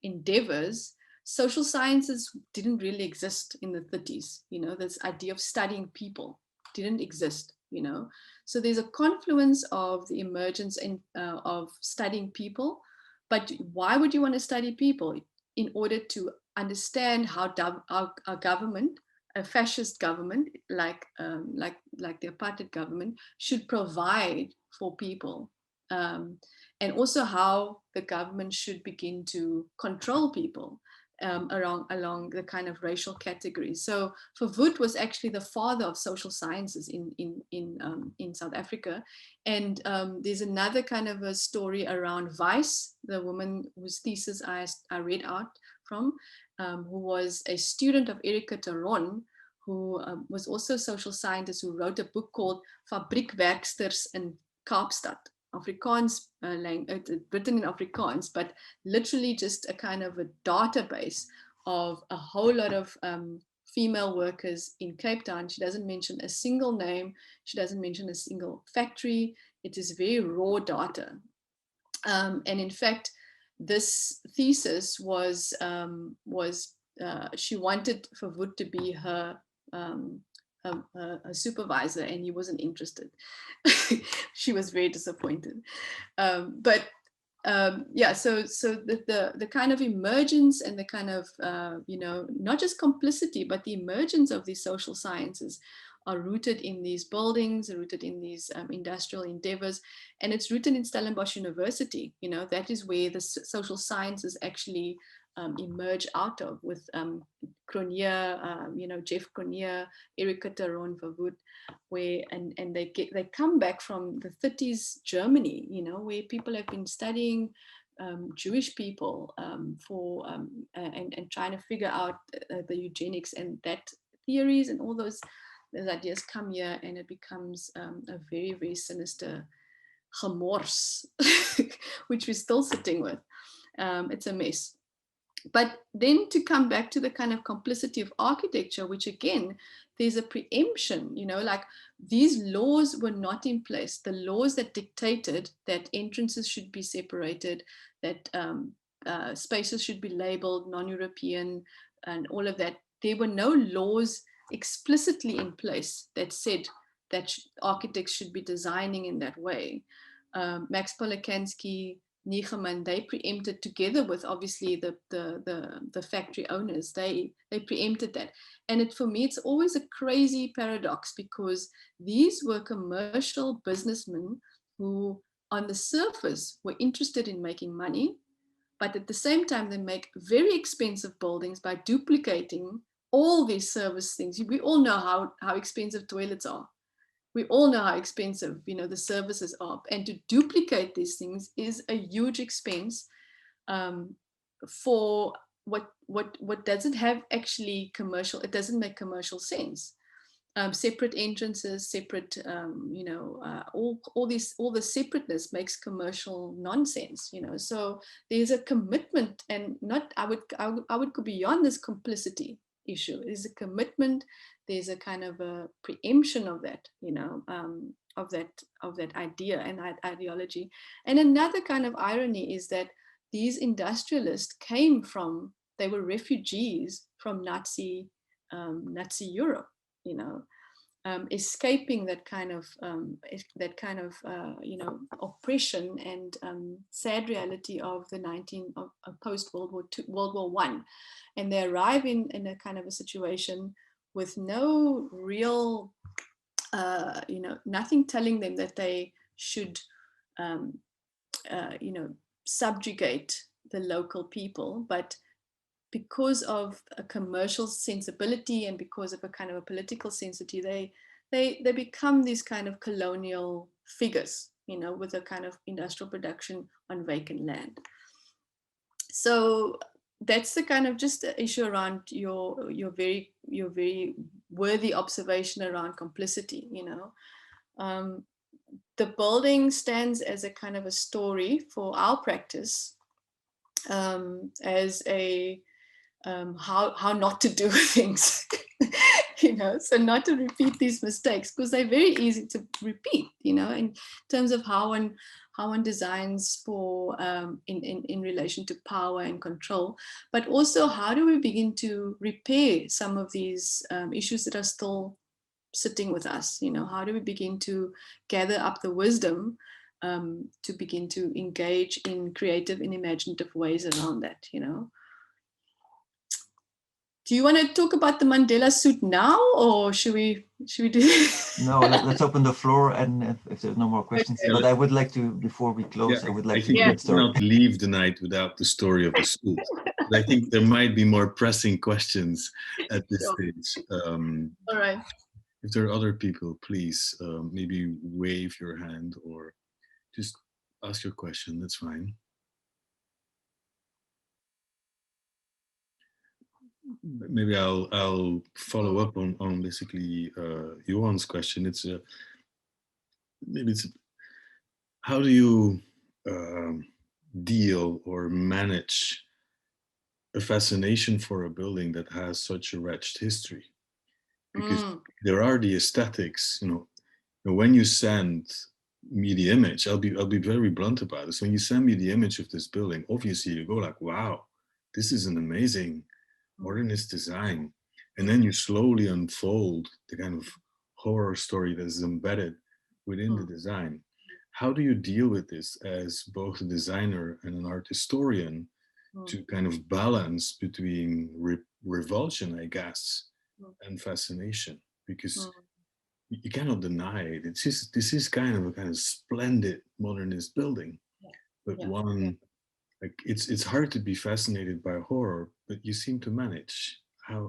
S2: endeavors, social sciences didn't really exist in the 30s. You know, this idea of studying people didn't exist. You know, so there's a confluence of the emergence of studying people. But why would you want to study people? In order to understand how our government, a fascist government like the apartheid government, should provide for people, and also how the government should begin to control people. along the kind of racial categories. So Verwoerd was actually the father of social sciences in South Africa. And there's another kind of a story around Weiss, the woman whose thesis I read out from, who was a student of Erika Teron, who was also a social scientist, who wrote a book called Fabriekwerksters in Kaapstad. Afrikaans written in Afrikaans, but literally just a kind of a database of a whole lot of female workers in Cape Town. She doesn't mention a single name. She doesn't mention a single factory. It is very raw data. And in fact, this thesis was she wanted Verwoerd to be her a supervisor, and he wasn't interested. She was very disappointed. Yeah, so the kind of emergence and the kind of not just complicity, but the emergence of these social sciences are rooted in these buildings, are rooted in these industrial endeavors, and it's rooted in Stellenbosch University. That is where the social sciences actually emerge out of, with Cronje, Jeff Cronje, Erika Teron, Verwoerd, where and they come back from the 30s Germany, where people have been studying Jewish people for and trying to figure out the eugenics, and that theories and all those ideas come here, and it becomes a very, very sinister gemors, which we're still sitting with. It's a mess. But then to come back to the kind of complicity of architecture, which again, there's a preemption, like these laws were not in place. The laws that dictated that entrances should be separated, that spaces should be labeled non-European and all of that. There were no laws explicitly in place that said that architects should be designing in that way. Max Policansky, Niegeman, they preempted, together with obviously the factory owners, they preempted that. And for me, it's always a crazy paradox, because these were commercial businessmen who on the surface were interested in making money, but at the same time, they make very expensive buildings by duplicating all these service things. We all know how expensive toilets are. We all know how expensive, the services are, and to duplicate these things is a huge expense for what doesn't have actually commercial. It doesn't make commercial sense. Separate entrances, separate, all the separateness makes commercial nonsense. So there's a commitment, and not I would go beyond this complicity issue. There's a commitment. There's a kind of a preemption of that, of that idea and ideology. And another kind of irony is that these industrialists they were refugees from Nazi Europe, escaping that kind of oppression and sad reality of the post World War I, and they arrive in a kind of a situation with no real, nothing telling them that they should, subjugate the local people, but because of a commercial sensibility and because of a kind of a political sensitivity, they become these kind of colonial figures, with a kind of industrial production on vacant land. So that's the kind of just the issue around your very worthy observation around complicity. The building stands as a kind of a story for our practice, as a how not to do things, so not to repeat these mistakes, because they're very easy to repeat, in terms of how one designs for in relation to power and control, but also how do we begin to repair some of these issues that are still sitting with us. How do we begin to gather up the wisdom to begin to engage in creative and imaginative ways around that. Do you want to talk about the Mandela suit now, or should we do?
S6: No, let's open the floor, and if there's no more questions.
S2: Okay.
S6: But I would like to, before we close, I would like to
S1: think
S6: get
S1: we
S6: started.
S1: cannot leave the night without the story of the suit. But I think there might be more pressing questions at this stage.
S2: All right.
S1: If there are other people, please maybe wave your hand or just ask your question. That's fine. Maybe I'll follow up on basically Johan's question. It's how do you deal or manage a fascination for a building that has such a wretched history? Because there are the aesthetics, when you send me the image, I'll be very blunt about this. When you send me the image of this building, obviously you go like, wow, this is an amazing modernist design. And then you slowly unfold the kind of horror story that is embedded within the design. How do you deal with this as both a designer and an art historian to kind of balance between revulsion, I guess, and fascination? Because you cannot deny it. This is kind of a splendid modernist building, but one, like it's hard to be fascinated by horror, but you seem to manage. How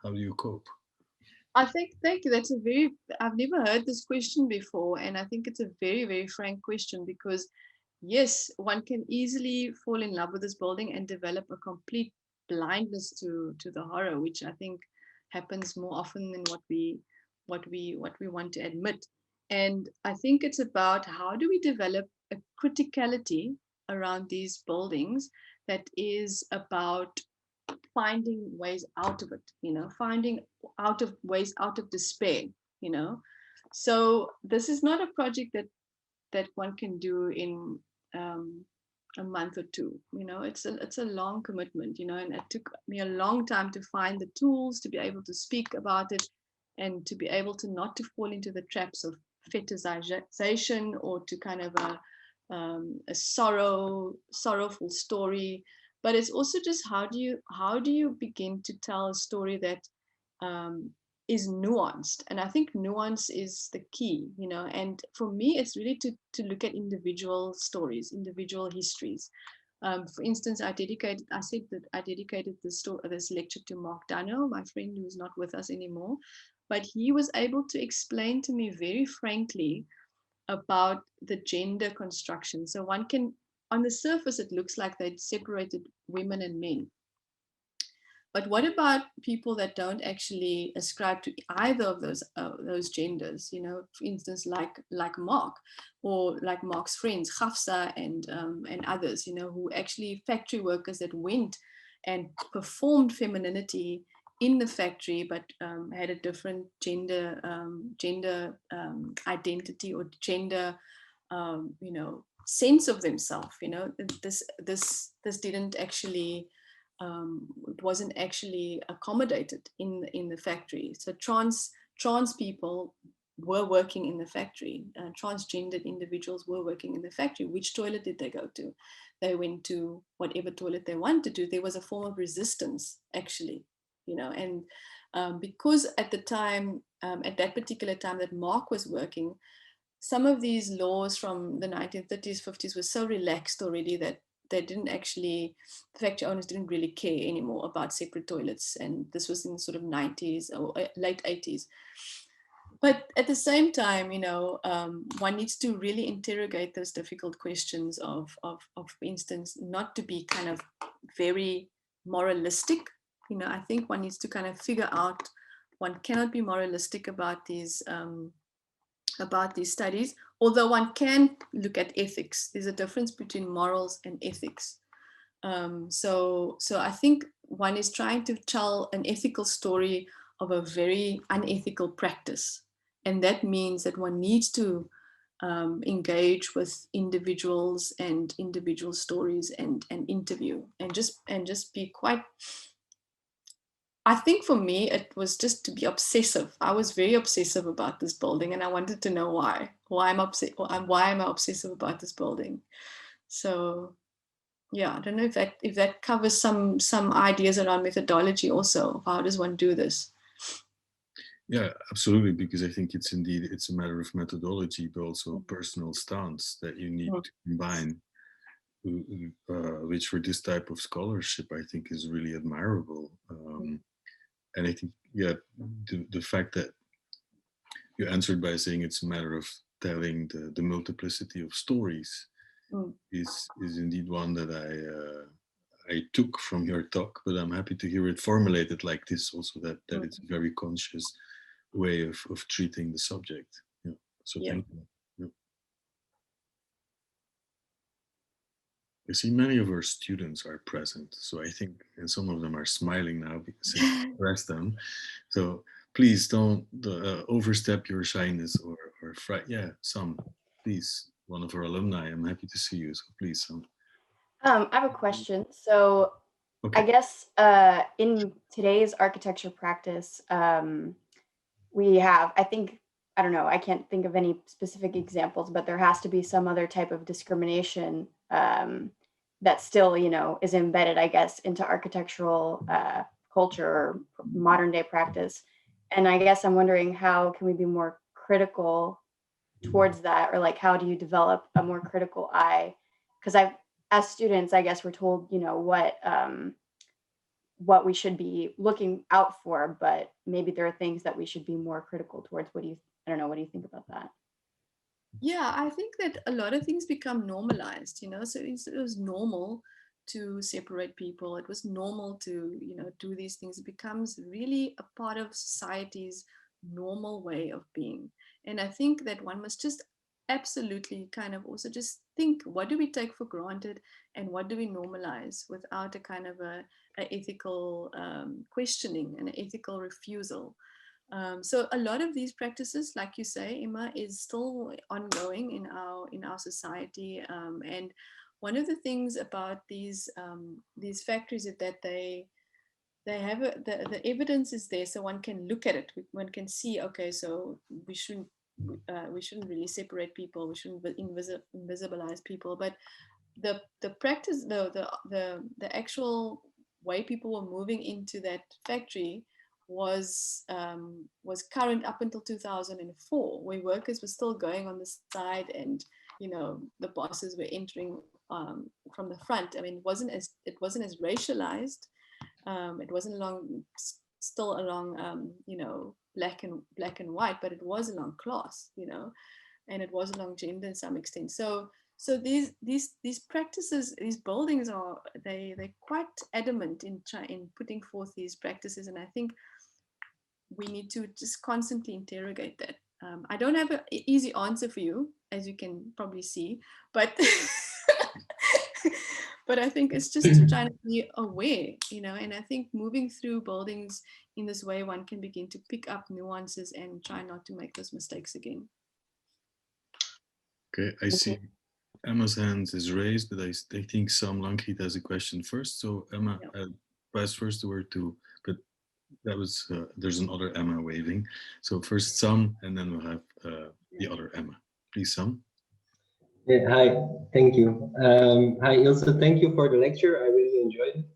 S1: do you cope?
S2: I think, thank you. I've never heard this question before. And I think it's a very, very frank question, because yes, one can easily fall in love with this building and develop a complete blindness to the horror, which I think happens more often than what we want to admit. And I think it's about how do we develop a criticality around these buildings that is about finding ways out of it, finding ways out of despair. So this is not a project that one can do in a month or two. It's a long commitment, and it took me a long time to find the tools to be able to speak about it, and to be able to not to fall into the traps of fetishization or to kind of a sorrowful story. But it's also just how do you begin to tell a story that is nuanced? And I think nuance is the key, and for me it's really to look at individual stories, individual histories. For instance, I said that I dedicated this lecture to Mark Dano, my friend who's not with us anymore, but he was able to explain to me very frankly about the gender construction. So one can, on the surface, it looks like they'd separated women and men. But what about people that don't actually ascribe to either of those genders? For instance, like Mark, or like Mark's friends, Hafsa and others, who actually factory workers that went and performed femininity in the factory, but had a different gender identity or gender, sense of themselves. This didn't actually. It wasn't actually accommodated in the factory. So trans people were working in the factory. Transgendered individuals were working in the factory. Which toilet did they go to? They went to whatever toilet they wanted to. There was a form of resistance, actually, and because at the time, at that particular time that Mark was working, some of these laws from the 1930s, 50s were so relaxed already that they didn't actually, the factory owners didn't really care anymore about separate toilets. And this was in the sort of 90s or late 80s. But at the same time, one needs to really interrogate those difficult questions of for instance, not to be kind of very moralistic. I think one needs to kind of figure out, one cannot be moralistic about these studies, although one can look at ethics. There's a difference between morals and ethics. So I think one is trying to tell an ethical story of a very unethical practice. And that means that one needs to engage with individuals and individual stories and interview and just be quite, I think for me, it was just to be obsessive. I was very obsessive about this building, and I wanted to know why. Why am I obsessive about this building? So Yeah, I don't know if that covers some ideas around methodology also. How does one do this?
S1: Yeah, absolutely, because I think it's a matter of methodology, but also personal stance that you need to combine, which for this type of scholarship I think is really admirable. And I think, yeah, the fact that you answered by saying it's a matter of telling the multiplicity of stories is indeed one that I took from your talk, but I'm happy to hear it formulated like this also, that it's a very conscious way of treating the subject. Yeah. So thank you. Yeah. I see many of our students are present, so I think, and some of them are smiling now because I addressed them. So please don't overstep your shyness or fright. Yeah, some, please, one of our alumni. I'm happy to see you. So please, some.
S7: I have a question. So
S1: Okay.
S7: I guess in today's architecture practice, we have, I think, I don't know, I can't think of any specific examples, but there has to be some other type of discrimination that still, you know, is embedded, I guess, into architectural culture or modern day practice. And I guess I'm wondering, how can we be more critical towards that? Or like, how do you develop a more critical eye? Because as students, I guess we're told, you know, what we should be looking out for, but maybe there are things that we should be more critical towards. I don't know, what do you think about that?
S2: Yeah, I think that a lot of things become normalized, you know, so it was normal to separate people. It was normal to, you know, do these things. It becomes really a part of society's normal way of being. And I think that one must just absolutely kind of also just think, what do we take for granted and what do we normalize without a kind of a ethical questioning and an ethical refusal. So a lot of these practices, like you say, Emma, is still ongoing in our society. And one of the things about these factories is that they have the evidence is there, so one can look at it. One can see, okay, so we shouldn't really separate people. We shouldn't invisibilize people. But the practice, the actual way people were moving into that factory was current up until 2004, where workers were still going on the side, and you know the bosses were entering from the front. I mean, it wasn't as racialized. It wasn't still along you know, black and white, but it was along class, you know, and it was along gender in some extent. So these practices, these buildings they're quite adamant in putting forth these practices, and I think we need to just constantly interrogate that. I don't have an easy answer for you, as you can probably see, but but I think it's just trying to be aware, you know, and I think moving through buildings in this way, one can begin to pick up nuances and try not to make those mistakes again.
S1: Okay, I see Emma's hand is raised, but I think Sam Lankriet has a question first. So Emma, pass first the word to, but that was, there's another Emma waving. So first Sam, and then we'll have the other Emma. Please, Sam.
S8: Yeah, hi, thank you. Hi, Ilse, thank you for the lecture. I really enjoyed it.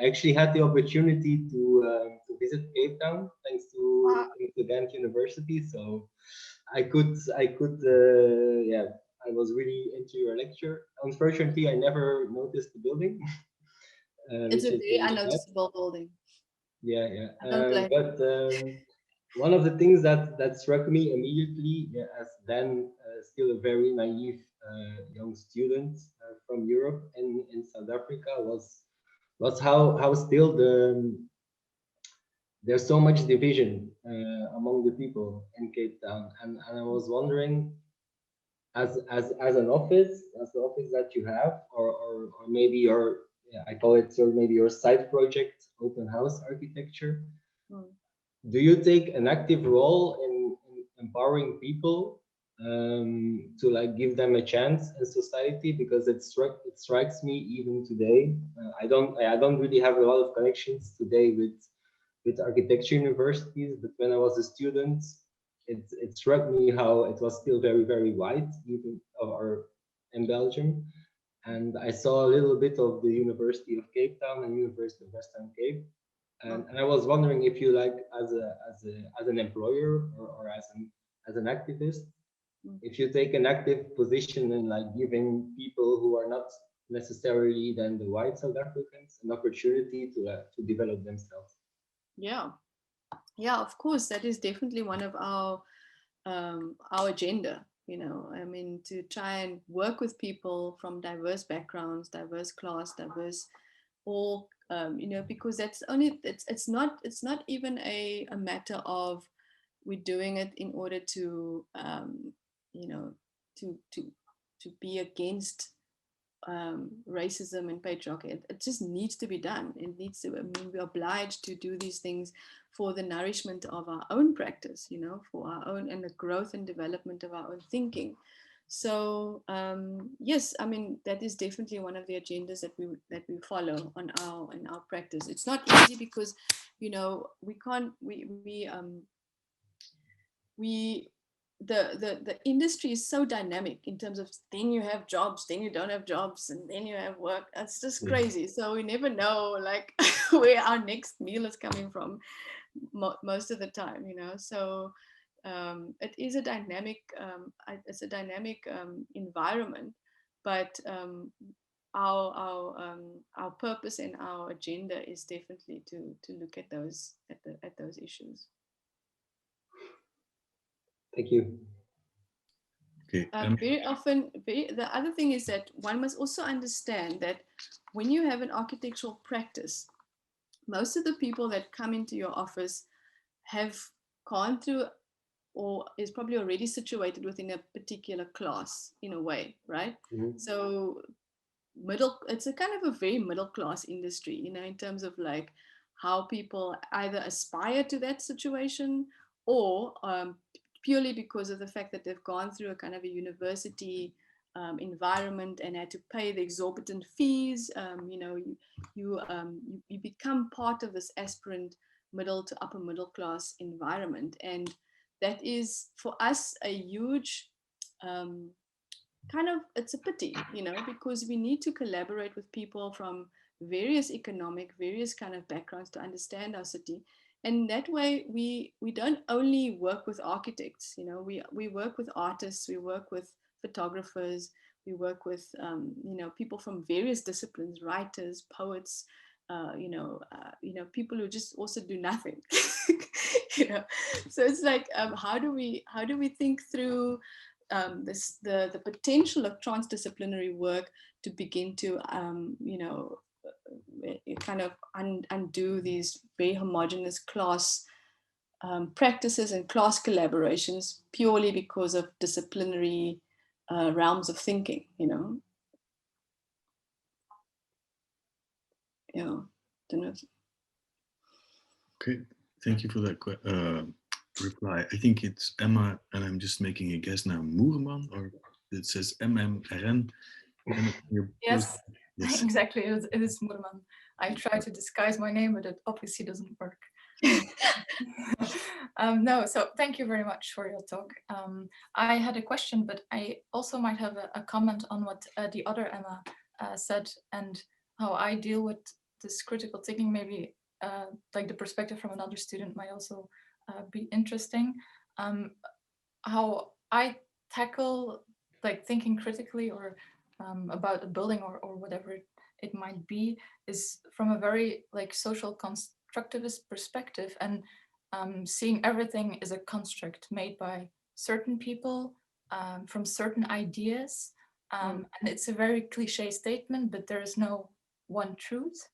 S8: I actually had the opportunity to visit Capetown thanks to Ghent University. So I could, yeah, I was really into your lecture. Unfortunately, I never noticed the building.
S2: It's a very unnoticeable building.
S8: Yeah, yeah. But one of the things that struck me immediately, as then still a very naive young student from Europe and in South Africa, was how still there's so much division among the people in Cape Town, and I was wondering, as an office, as the office that you have, or maybe your, I call it, or maybe your side project, open house architecture. Do you take an active role in empowering people to like give them a chance in society? Because it strikes me even today. I don't really have a lot of connections today with architecture universities, but when I was a student, it struck me how it was still very, very white, even in Belgium. and I saw a little bit of the University of Cape Town and University of Western Cape. And I was wondering if you, like, as an employer or as an activist, if you take an active position in like giving people who are not necessarily then the white South Africans an opportunity to develop themselves.
S2: Yeah, of course, that is definitely one of our agenda. You know, I mean, to try and work with people from diverse backgrounds, diverse class, diverse all. You know, because that's only it's not even a matter of we're doing it in order to you know, to be against racism and patriarchy. It just needs to be done. It needs to. I mean, we're obliged to do these things for the nourishment of our own practice. You know, for our own and the growth and development of our own thinking. So yes, I mean, that is definitely one of the agendas that we follow in our practice. It's not easy because, you know, we can't the industry is so dynamic in terms of then you have jobs, then you don't have jobs, and then you have work. It's just crazy. So we never know like where our next meal is coming from most of the time, you know. So it is a dynamic environment, but our purpose and our agenda is definitely to look at those issues.
S8: Thank you.
S1: Okay.
S2: Very often, the other thing is that one must also understand that when you have an architectural practice, most of the people that come into your office have gone through or is probably already situated within a particular class in a way, right? Mm-hmm. So it's a kind of a very middle class industry, you know, in terms of like how people either aspire to that situation or purely because of the fact that they've gone through a kind of a university environment and had to pay the exorbitant fees. You know, you become part of this aspirant middle to upper middle class environment, and that is for us a huge kind of, it's a pity, you know, because we need to collaborate with people from various kind of backgrounds to understand our city. And that way we don't only work with architects, you know, we work with artists, we work with photographers, we work with you know, people from various disciplines, writers, poets, you know, people who just also do nothing. You know, so it's like how do we think through the potential of transdisciplinary work to begin to you know, kind of undo these very homogeneous class practices and class collaborations purely because of disciplinary realms of thinking, you know. Yeah, don't know.
S1: Okay, thank you for that reply. I think it's Emma, and I'm just making a guess now, Moerman, or it says MMRN.
S9: Yes, exactly. It is Moerman. I try to disguise my name, but it obviously doesn't work. No, so thank you very much for your talk. I had a question, but I also might have a comment on what the other Emma said and how I deal with this critical thinking. Maybe like the perspective from another student might also be interesting. How I tackle like thinking critically or about a building or whatever it might be is from a very like social constructivist perspective, and seeing everything as a construct made by certain people from certain ideas. And it's a very cliche statement, but there is no one truth.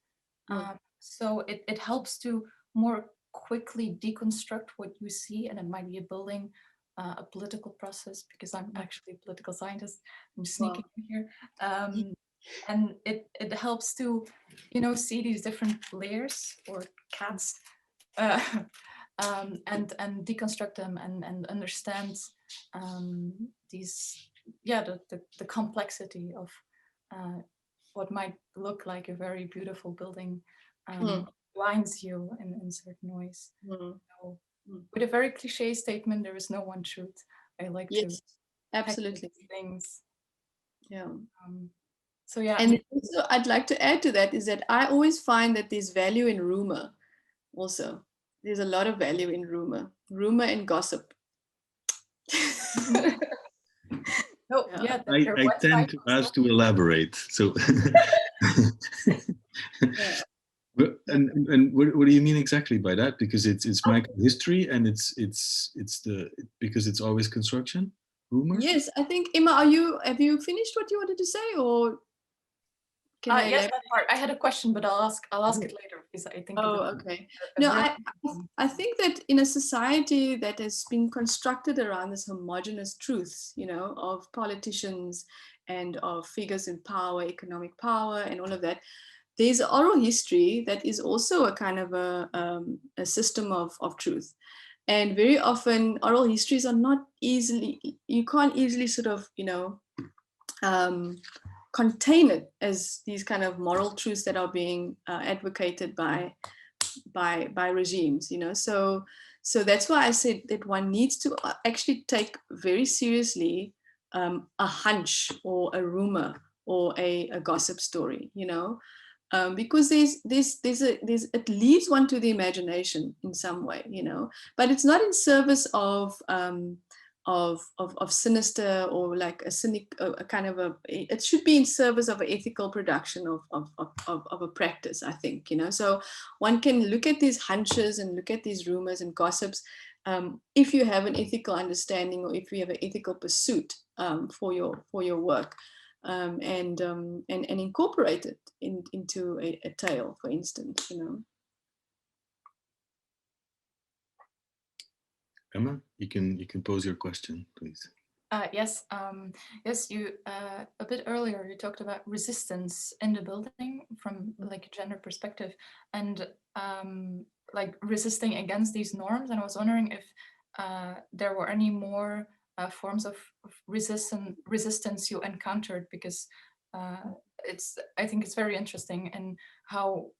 S9: So it helps to more quickly deconstruct what you see, and it might be a building, a political process, because I'm actually a political scientist. I'm sneaking in here. And it helps to, you know, see these different layers or cats and deconstruct them and understand these, the complexity of what might look like a very beautiful building blinds you in certain ways. So, with a very cliche statement, there is no one truth. I like to
S2: absolutely
S9: things.
S2: Yeah.
S9: So yeah,
S2: And also I'd like to add to that is that I always find that there's value in rumor also. There's a lot of value in rumor and gossip.
S9: no,
S2: Yeah.
S9: yeah,
S1: I tend to ask to elaborate. So,
S2: Yeah.
S1: and what do you mean exactly by that? Because it's my history, and because it's always construction rumor.
S2: Yes, I think Emma, have you finished what you wanted to say, or can I
S9: yes,
S2: elaborate?
S9: that part. I had a question, but I'll ask it later because I think.
S2: Oh, okay. No, I think that in a society that has been constructed around this homogeneous truth, you know, of politicians and of figures in power, economic power, and all of that, there's oral history that is also a kind of a system of truth. And very often oral histories are not easily, you can't easily sort of, you know, contain it as these kind of moral truths that are being advocated by regimes, you know. So that's why I said that one needs to actually take very seriously a hunch or a rumor or a gossip story, you know, because it leaves one to the imagination in some way, you know, but it's not in service of sinister or like a cynic, a kind of it should be in service of an ethical production of a practice, I think, you know. So one can look at these hunches and look at these rumors and gossips if you have an ethical understanding or if you have an ethical pursuit for your work. And incorporate it into a tale, for instance, you know.
S1: Emma, you can pose your question, please.
S9: Yes, yes. You a bit earlier you talked about resistance in the building from like a gender perspective, and like resisting against these norms. And I was wondering if there were any more forms of resistance you encountered, because I think it's very interesting and how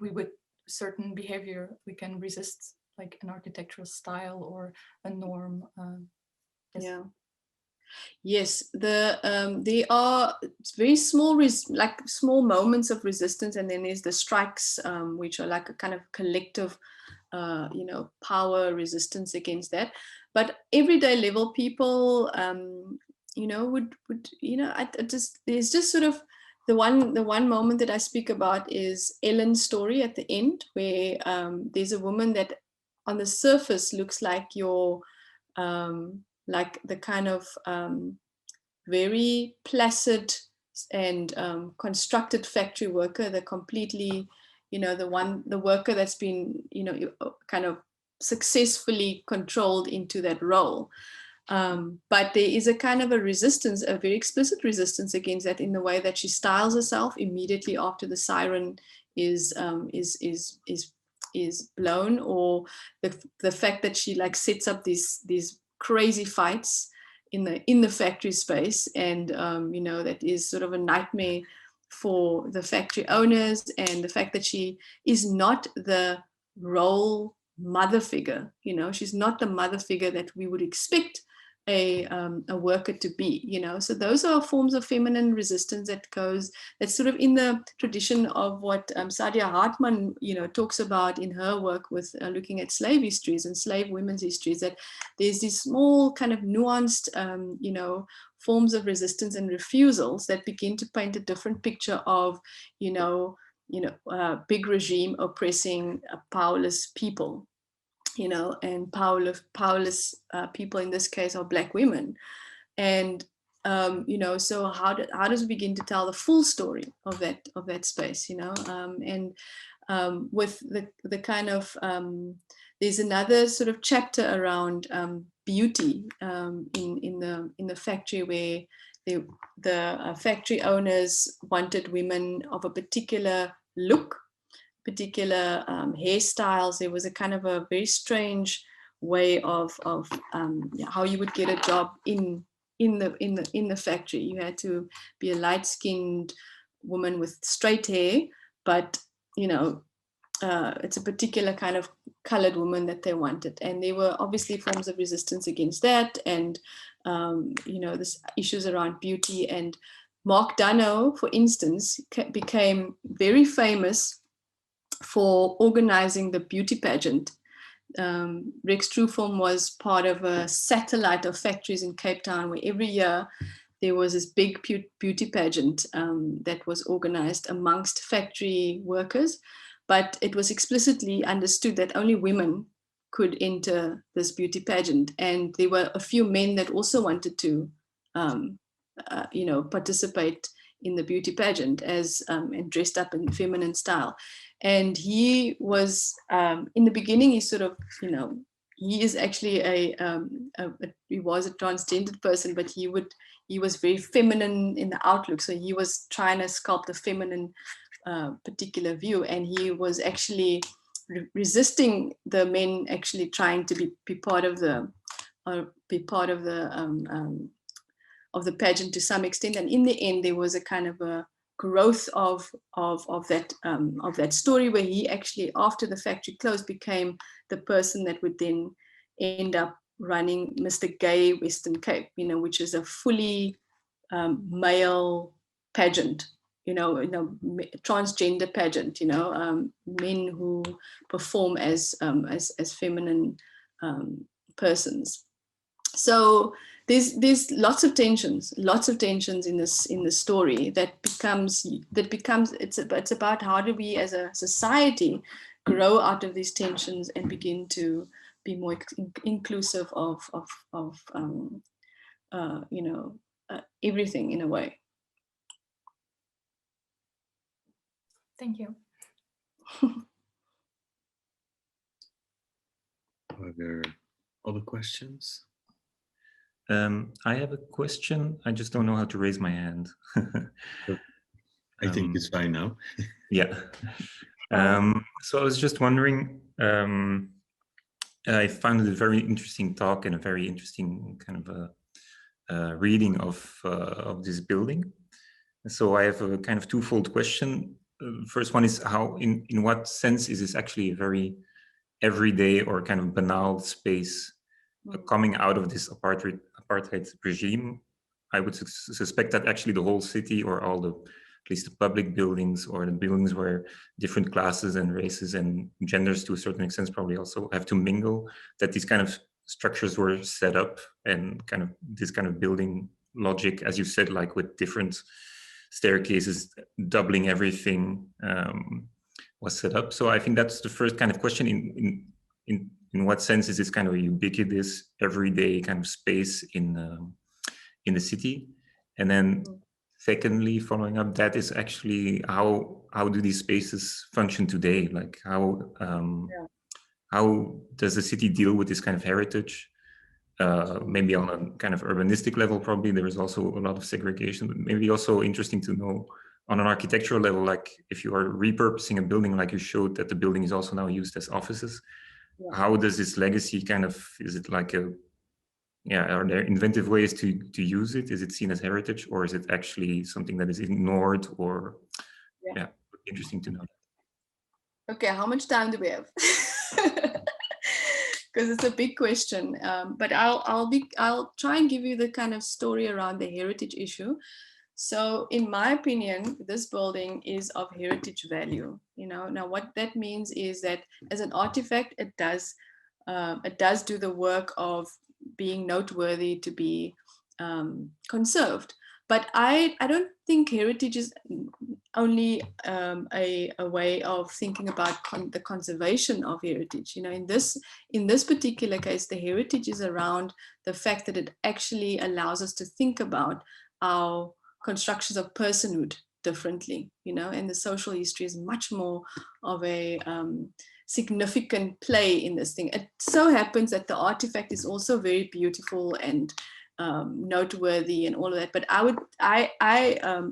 S9: we with certain behavior we can resist like an architectural style or a norm. Yes.
S2: Yeah. Yes, there are very small, like small moments of resistance, and then there's the strikes, which are like a kind of collective, you know, power resistance against that. But everyday level people, you know, would you know, there's just sort of the one moment that I speak about is Ellen's story at the end, where there's a woman that on the surface looks like your like the kind of very placid and constructed factory worker, the completely, you know, the worker that's been, you know, kind of successfully controlled into that role. But there is a kind of a resistance, a very explicit resistance against that in the way that she styles herself immediately after the siren is blown, or the fact that she like sets up these crazy fights in the factory space, and you know, that is sort of a nightmare for the factory owners, and the fact that she is not the role mother figure, you know, she's not the mother figure that we would expect a worker to be, you know. So those are forms of feminine resistance that's sort of in the tradition of what Saadia Hartman, you know, talks about in her work with looking at slave histories and slave women's histories, that there's these small kind of nuanced, you know, forms of resistance and refusals that begin to paint a different picture of, you know, big regime oppressing powerless people, you know, and powerless people in this case are Black women. And you know, so how does it begin to tell the full story of that space, you know? And with the kind of there's another sort of chapter around beauty in the factory, where the factory owners wanted women of a particular look, particular hairstyles. There was a kind of a very strange way of how you would get a job in the factory. You had to be a light-skinned woman with straight hair, but you know, it's a particular kind of colored woman that they wanted, and there were obviously forms of resistance against that, and you know, this issues around beauty and Mark Dano, for instance, became very famous for organizing the beauty pageant. Rex Trueform was part of a satellite of factories in Capetown, where every year there was this big beauty pageant that was organized amongst factory workers, but it was explicitly understood that only women could enter this beauty pageant. And there were a few men that also wanted to participate in the beauty pageant and dressed up in feminine style. And he was, in the beginning, he sort of, he is actually he was a transgendered person, but he was very feminine in the outlook. So he was trying to sculpt a feminine particular view, and he was actually resisting the men actually trying to be part of the pageant to some extent. And in the end, there was a kind of a growth of that story, where he actually, after the factory closed, became the person that would then end up running Mr. Gay Western Cape, which is a fully male pageant, transgender pageant, men who perform as feminine persons. So there's lots of tensions in the story that becomes it's about how do we as a society grow out of these tensions and begin to be more inclusive of everything in a way.
S9: Thank you.
S1: Are there other questions?
S10: I have a question. I just don't know how to raise my hand.
S1: I think it's fine now.
S10: Yeah. So I was just wondering, I found it a very interesting talk and a very interesting kind of a reading of this building. So I have a kind of twofold question. First one is how, in what sense is this actually a very everyday or kind of banal space coming out of this apartheid regime? I would suspect that actually the whole city, or all the, at least the public buildings, or the buildings where different classes and races and genders to a certain extent probably also have to mingle, that these kind of structures were set up, and kind of this kind of building logic, as you said, like with different staircases doubling everything, was set up. So I think that's the first kind of question. In what sense is this kind of a ubiquitous, everyday kind of space in the city? And then secondly, following up, that is actually how do these spaces function today? Like how does the city deal with this kind of heritage? Maybe on a kind of urbanistic level, probably there is also a lot of segregation, but maybe also interesting to know on an architectural level, like if you are repurposing a building, like you showed that the building is also now used as offices, how does this legacy kind of, is it like are there inventive ways to use it? Is it seen as heritage, or is it actually something that is ignored? Or interesting to know.
S2: Okay, how much time do we have? Because it's a big question, but I'll try and give you the kind of story around the heritage issue. So in my opinion, this building is of heritage value. Now what that means is that as an artifact, it does do the work of being noteworthy, to be conserved. But I don't think heritage is only a way of thinking about the conservation of heritage. In this particular case, the heritage is around the fact that it actually allows us to think about our constructions of personhood differently, and the social history is much more of a significant play in this thing. It so happens that the artifact is also very beautiful and noteworthy and all of that, but I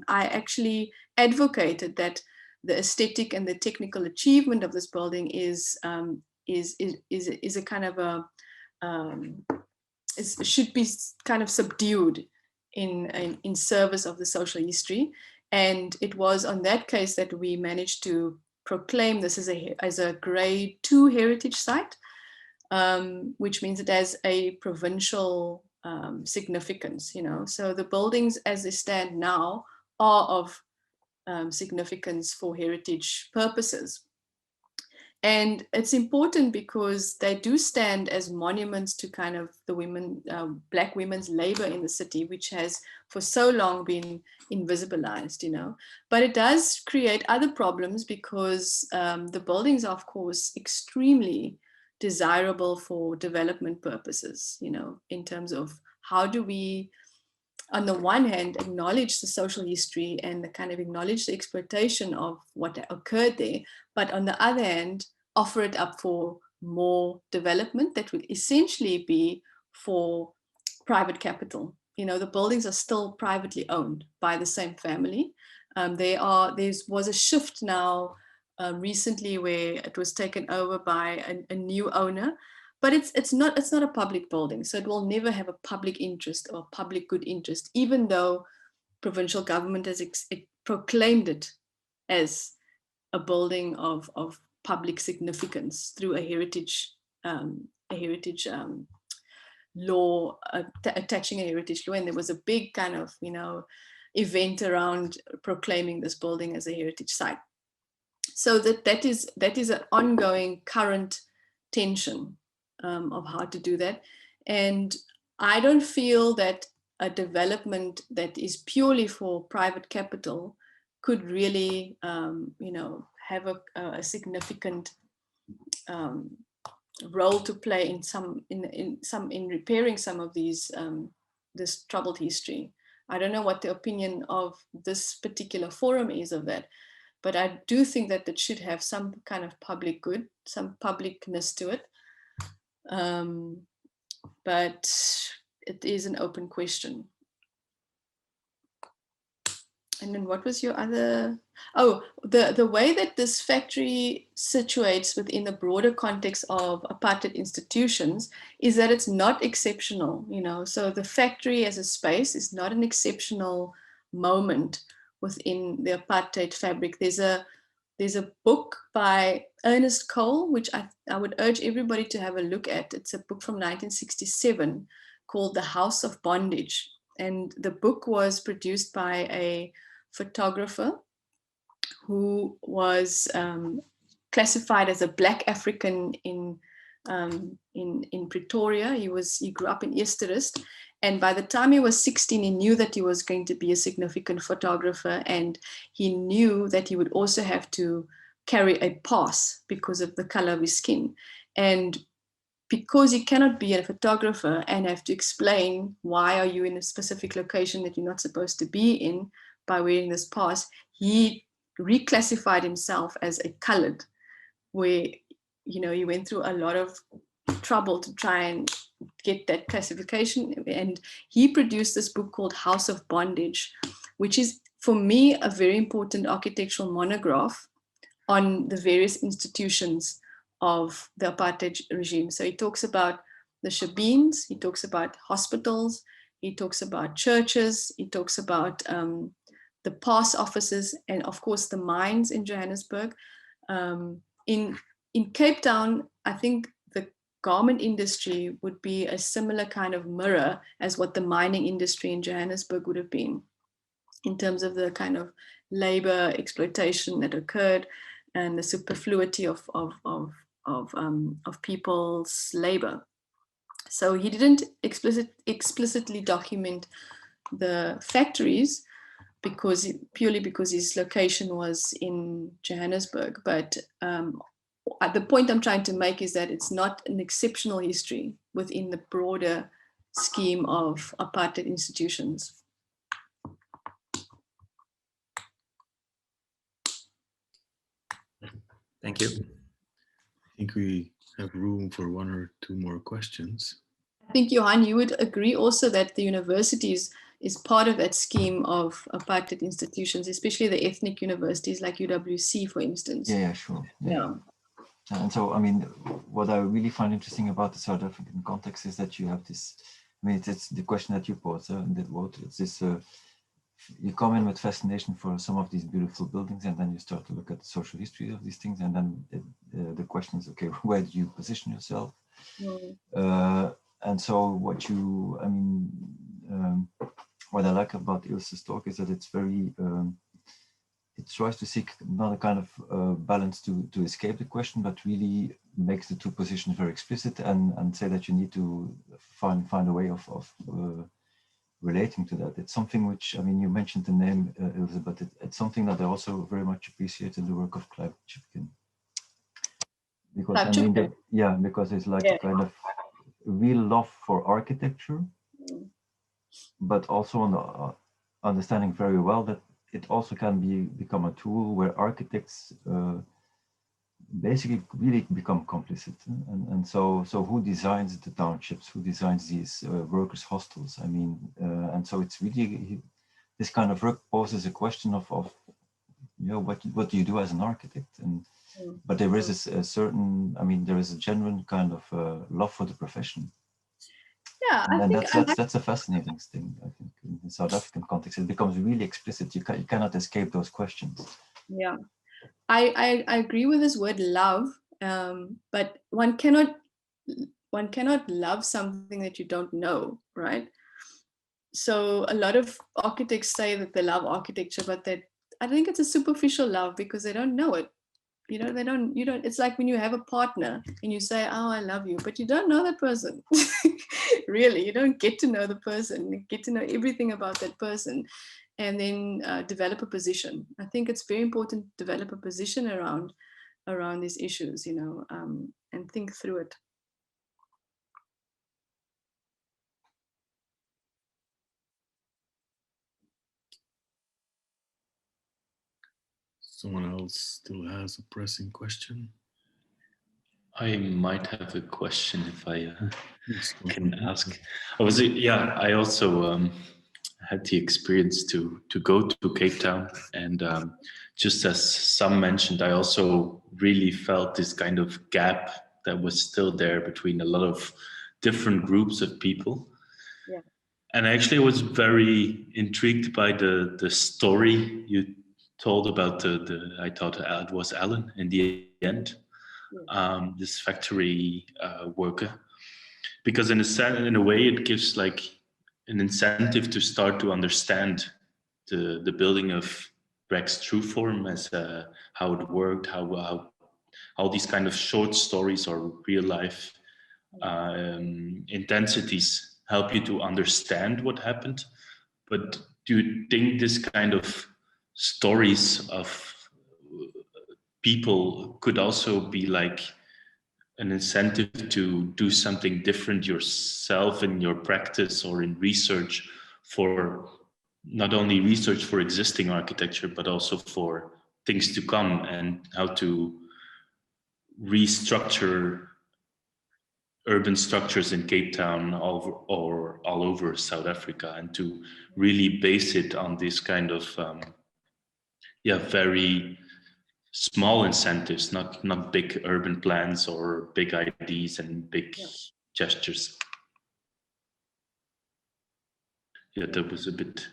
S2: actually advocated that the aesthetic and the technical achievement of this building is a kind of should be kind of subdued in service of the social history. And it was on that case that we managed to proclaim this as a grade 2 heritage site, which means it has a provincial significance. So the buildings as they stand now are of significance for heritage purposes. And it's important because they do stand as monuments to kind of the women, Black women's labor in the city, which has for so long been invisibilized, you know. But it does create other problems because the buildings are, of course, extremely desirable for development purposes, you know, in terms of how do we, on the one hand, acknowledge the social history and the kind of acknowledge the exploitation of what occurred there, but on the other hand, offer it up for more development that would essentially be for private capital. You know, the buildings are still privately owned by the same family. There was a shift now recently where it was taken over by a new owner. But it's not a public building, so it will never have a public interest or public good interest, even though provincial government has proclaimed it as a building of public significance through a heritage law, attaching a heritage law, and there was a big kind of, you know, event around proclaiming this building as a heritage site. So that is an ongoing current tension of how to do that. And I don't feel that a development that is purely for private capital could really, you know, have a significant role to play in repairing some of these this troubled history. I don't know what the opinion of this particular forum is of that, but I do think that it should have some kind of public good, some publicness to it. But it is an open question. And then what was your other? Oh, the way that this factory situates within the broader context of apartheid institutions is that it's not exceptional, you know. So the factory as a space is not an exceptional moment within the apartheid fabric. There's a book by Ernest Cole, which I would urge everybody to have a look at. It's a book from 1967 called The House of Bondage. And the book was produced by a photographer who was classified as a Black African in Pretoria. He grew up in Easterist, and by the time he was 16, he knew that he was going to be a significant photographer, and he knew that he would also have to carry a pass because of the color of his skin. And because you cannot be a photographer and have to explain why are you in a specific location that you're not supposed to be in by wearing this pass, he reclassified himself as a colored, where, you know, he went through a lot of trouble to try and get that classification. And he produced this book called House of Bondage, which is, for me, a very important architectural monograph on the various institutions of the apartheid regime. So he talks about the shebeens, he talks about hospitals, he talks about churches, he talks about the pass offices, and of course the mines in Johannesburg. In Cape Town, I think the garment industry would be a similar kind of mirror as what the mining industry in Johannesburg would have been, in terms of the kind of labor exploitation that occurred and the superfluity of people's labor. So he didn't explicitly document the factories purely because his location was in Johannesburg. But the point I'm trying to make is that it's not an exceptional history within the broader scheme of apartheid institutions.
S10: Thank you.
S1: I think we have room for one or two more questions.
S2: I think, Johan, you would agree also that the universities is part of that scheme of apartheid institutions, especially the ethnic universities like UWC, for instance.
S6: Yeah, sure.
S2: Yeah.
S6: And so, I mean, what I really find interesting about the South African context is that you have this, I mean, it's the question that you posed, it's this, you come in with fascination for some of these beautiful buildings, and then you start to look at the social history of these things, and then the question is, okay, where do you position yourself? And so what you, I mean, what I like about Ilse's talk is that it's very, it tries to seek not a kind of balance to escape the question, but really makes the two positions very explicit and say that you need to find a way of relating to that. It's something which, I mean, you mentioned the name Ilse, but it's something that I also very much appreciate in the work of Clive Chipkin. Because I mean, yeah, because it's like a kind of real love for architecture, but also on the understanding very well that it also can become a tool where architects basically really become complicit. And so who designs the townships? Who designs these workers' hostels? I mean, and so it's really, this kind of work poses a question of you know, what do you do as an architect? And but there is a certain, I mean, there is a genuine kind of love for the profession.
S2: Yeah,
S6: and that's a fascinating thing, I think, in the South African context. It becomes really explicit. You cannot escape those questions.
S2: Yeah, I agree with this word love, but one cannot love something that you don't know, right? So a lot of architects say that they love architecture, but I think it's a superficial love because they don't know it. You know, it's like when you have a partner and you say, oh, I love you, but you don't know that person. Really, you don't get to know the person, you get to know everything about that person, and then develop a position. I think it's very important to develop a position around these issues, you know, and think through it.
S1: Someone else still has a pressing question?
S11: I might have a question if I can ask. I also had the experience to go to Cape Town, and just as some mentioned, I also really felt this kind of gap that was still there between a lot of different groups of people.
S2: Yeah.
S11: And I actually was very intrigued by the story you told about I thought it was Alan in the end. This factory worker, because in a way it gives like an incentive to start to understand the building of Brecht's Trueform as how it worked, how all these kind of short stories or real life intensities help you to understand what happened. But do you think this kind of stories of people could also be like an incentive to do something different yourself in your practice or in research, for not only research for existing architecture, but also for things to come, and how to restructure urban structures in Cape Town or all over South Africa, and to really base it on this kind of very small incentives, not big urban plans or big ideas and big gestures. Yeah, that was a bit,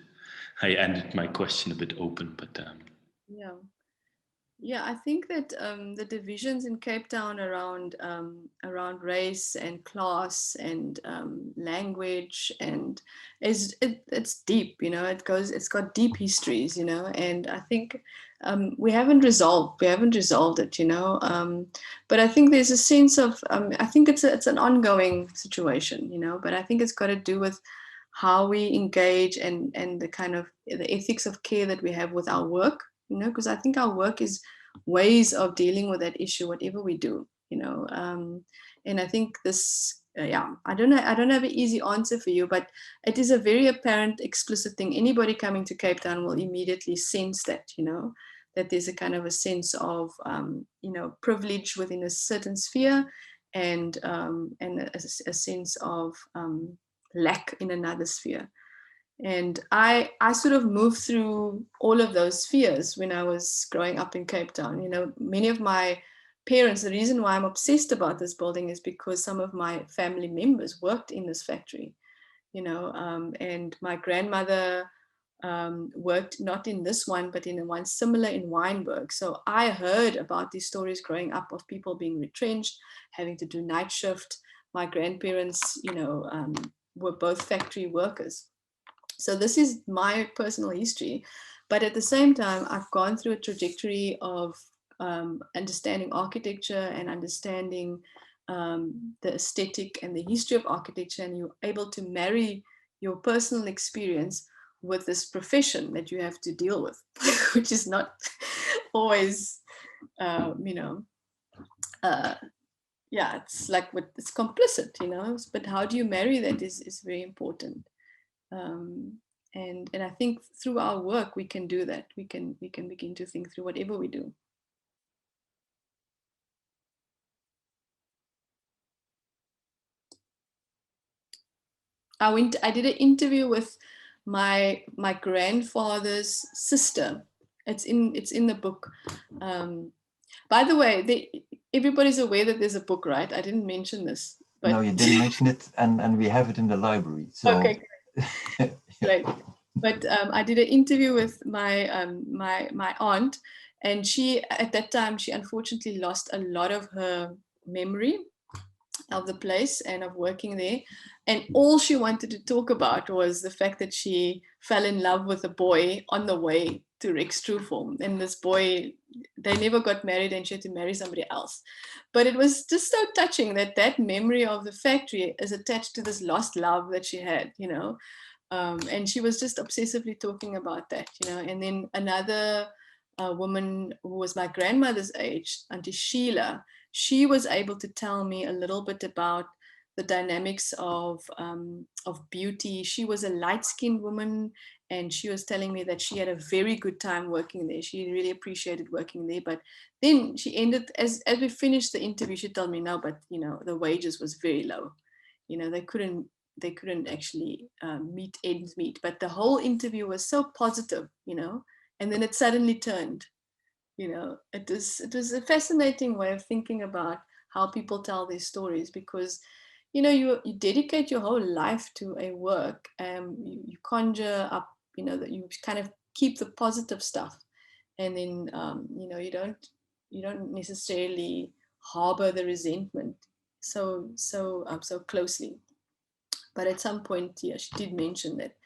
S11: I ended my question a bit open, but
S2: yeah, I think that the divisions in Cape Town around race and class and language and it's deep, you know. It's got deep histories, you know, and I think we haven't resolved it, you know. But I think there's a sense of I think it's an ongoing situation, you know. But I think it's got to do with how we engage and the kind of the ethics of care that we have with our work, you know, because I think our work is ways of dealing with that issue, whatever we do, you know. And I think this, I don't have an easy answer for you, but it is a very apparent, explicit thing. Anybody coming to Cape Town will immediately sense that, you know, that there's a kind of a sense of, you know, privilege within a certain sphere, and a sense of lack in another sphere. And I sort of moved through all of those spheres when I was growing up in Cape Town. You know, many of my parents, the reason why I'm obsessed about this building is because some of my family members worked in this factory, you know, and my grandmother worked not in this one, but in the one similar in Wynberg. So I heard about these stories growing up of people being retrenched, having to do night shift. My grandparents, you know, were both factory workers. So this is my personal history. But at the same time, I've gone through a trajectory of understanding architecture and understanding the aesthetic and the history of architecture, and you're able to marry your personal experience with this profession that you have to deal with, which is not always, yeah, it's like it's complicit, but how do you marry that is very important. And I think through our work, we can do that. We can begin to think through whatever we do. I did an interview with my grandfather's sister. It's in the book. By the way, everybody's aware that there's a book, right? I didn't mention this. But
S6: no, you didn't mention it, and we have it in the library. So.
S2: Okay, great. But I did an interview with my my aunt, and she, at that time, she unfortunately lost a lot of her memory of the place and of working there. And all she wanted to talk about was the fact that she fell in love with a boy on the way to Trueform. And this boy, they never got married, and she had to marry somebody else. But it was just so touching that that memory of the factory is attached to this lost love that she had, and she was just obsessively talking about that, And then another woman who was my grandmother's age, Auntie Sheila, she was able to tell me a little bit about the dynamics of beauty. She was a light-skinned woman, and she was telling me that she had a very good time working there. She really appreciated working there. But then she ended, as we finished the interview, she told me, no, but the wages was very low. They couldn't actually meet ends meet. But the whole interview was so positive, and then it suddenly turned. It was a fascinating way of thinking about how people tell their stories, because you dedicate your whole life to a work, and you conjure up, that you kind of keep the positive stuff, and then you don't necessarily harbor the resentment so closely. But at some point, yeah, she did mention that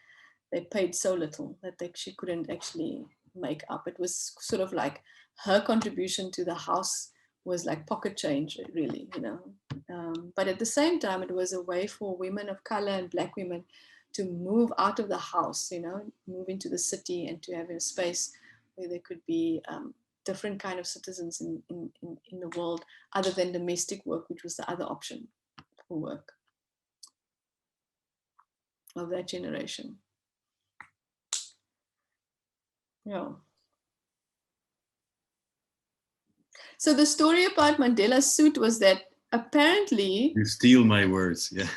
S2: they paid so little that she couldn't actually make up. It was sort of like her contribution to the house was like pocket change, really, but at the same time, it was a way for women of color and Black women to move out of the house, move into the city, and to have a space where there could be different kind of citizens in the world, other than domestic work, which was the other option for work of that generation. Yeah. So the story about Mandela's suit was that apparently
S1: you steal my words. Yeah.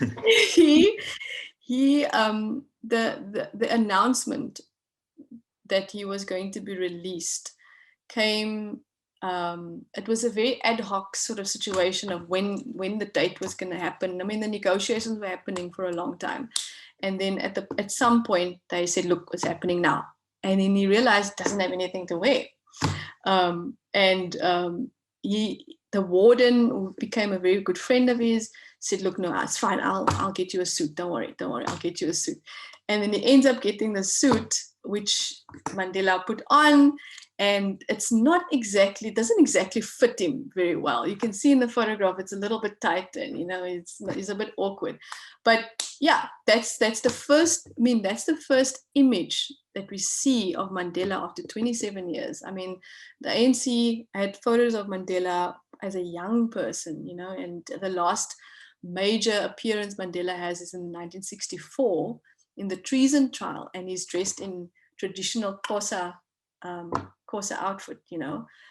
S2: The announcement that he was going to be released came. It was a very ad hoc sort of situation of when the date was going to happen. I mean, the negotiations were happening for a long time, and then at some point they said, "Look, it's happening now." And then he realized he doesn't have anything to wear. The warden, who became a very good friend of his, said, "Look, no, it's fine. I'll get you a suit. Don't worry. I'll get you a suit." And then he ends up getting the suit, which Mandela put on, and doesn't exactly fit him very well. You can see in the photograph it's a little bit tight, and he's a bit awkward. But yeah, that's the first. I mean, that's the first image that we see of Mandela after 27 years. I mean, the ANC had photos of Mandela as a young person, and the last major appearance Mandela has is in 1964 in the treason trial, and he's dressed in traditional Xhosa outfit,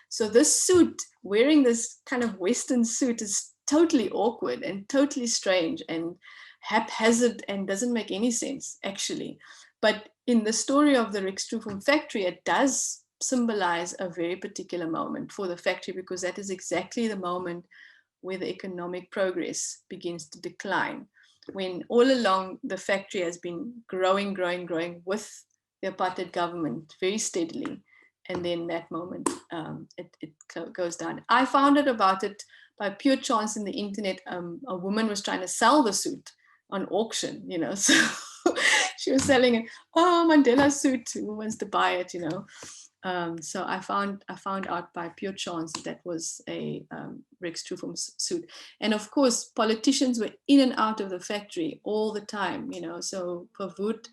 S2: So this suit, wearing this kind of Western suit, is totally awkward and totally strange and haphazard and doesn't make any sense, actually. But in the story of the Trueform factory, it does symbolize a very particular moment for the factory, because that is exactly the moment where the economic progress begins to decline. When all along the factory has been growing with the apartheid government very steadily. And then that moment, it goes down. I found out about it by pure chance in the internet. A woman was trying to sell the suit on auction, so she was selling it. Oh, Mandela suit. Who wants to buy it? You know. So I found out by pure chance that was a Rex Trueform suit, and of course politicians were in and out of the factory all the time. You know, so Verwoerd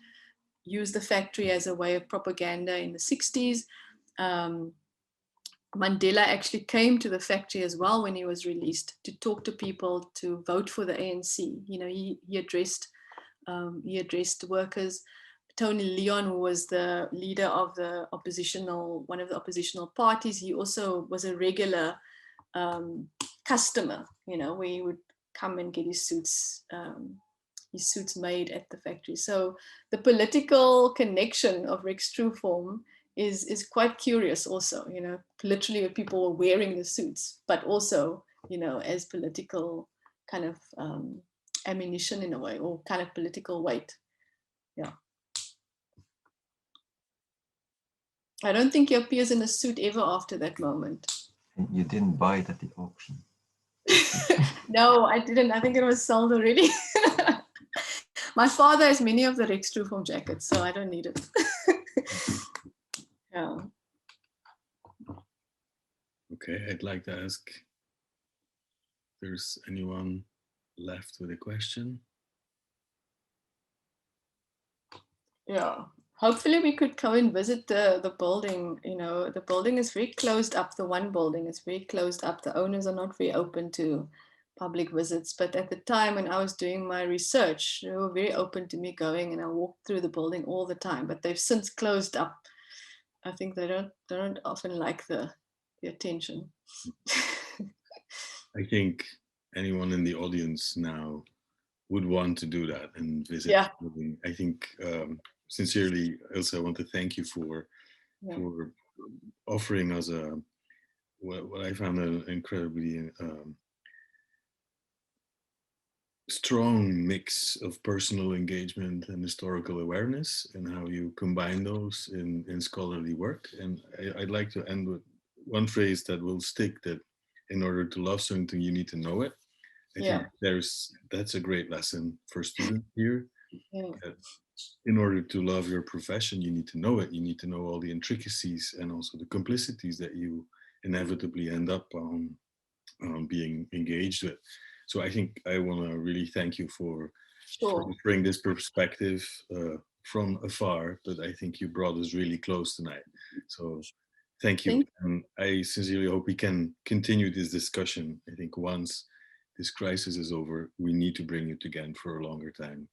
S2: used the factory as a way of propaganda in the 60s. Mandela actually came to the factory as well when he was released to talk to people to vote for the ANC. You know, he addressed workers. Tony Leon, who was the leader of the one of the oppositional parties, he also was a regular customer, you know, where he would come and get his suits made at the factory. So the political connection of Rex Trueform is quite curious also, you know, literally where people were wearing the suits, but also, you know, as political kind of ammunition in a way, or kind of political weight. Yeah. I don't think he appears in a suit ever after that moment.
S6: And you didn't buy it at the auction?
S2: No, I didn't. I think it was sold already. My father has many of the Rex Trueform jackets, so I don't need it. Yeah.
S1: Okay, I'd like to ask if there's anyone left with a question.
S2: Yeah. Hopefully we could go and visit the building. You know, the building is very closed up. The one building is very closed up. The owners are not very open to public visits. But at the time when I was doing my research, they were very open to me going, and I walked through the building all the time. But they've since closed up. I think they don't often like the attention.
S1: I think anyone in the audience now would want to do that and visit.
S2: Yeah.
S1: the building. I think sincerely, Ilse, I want to thank you for offering us what I found an incredibly strong mix of personal engagement and historical awareness, and how you combine those in scholarly work. And I'd like to end with one phrase that will stick, that in order to love something, you need to know it. I think that's a great lesson for students here.
S2: Yeah.
S1: In order to love your profession, you need to know it. You need to know all the intricacies and also the complicities that you inevitably end up being engaged with. So I think I want to really thank you for bringing this perspective from afar, but I think you brought us really close tonight. So thank you. And I sincerely hope we can continue this discussion. I think once this crisis is over, we need to bring it again for a longer time.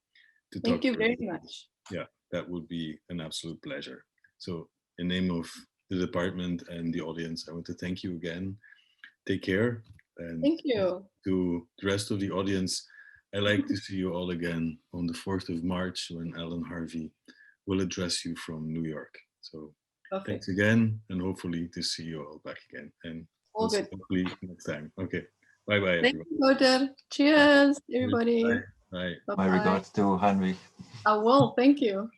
S2: Thank you very much.
S1: Yeah, that would be an absolute pleasure. So in name of the department and the audience, I want to thank you again. Take care. And
S2: thank you.
S1: To the rest of the audience, I'd like to see you all again on the 4th of March when Alan Harvey will address you from New York. So thanks again, and hopefully to see you all back again. And
S2: all good.
S1: Hopefully next time. Okay. Bye-bye,
S2: everyone. Thank you, Wouter. Cheers, everybody.
S1: Bye.
S6: My regards to Heinrich.
S2: I will. Thank you.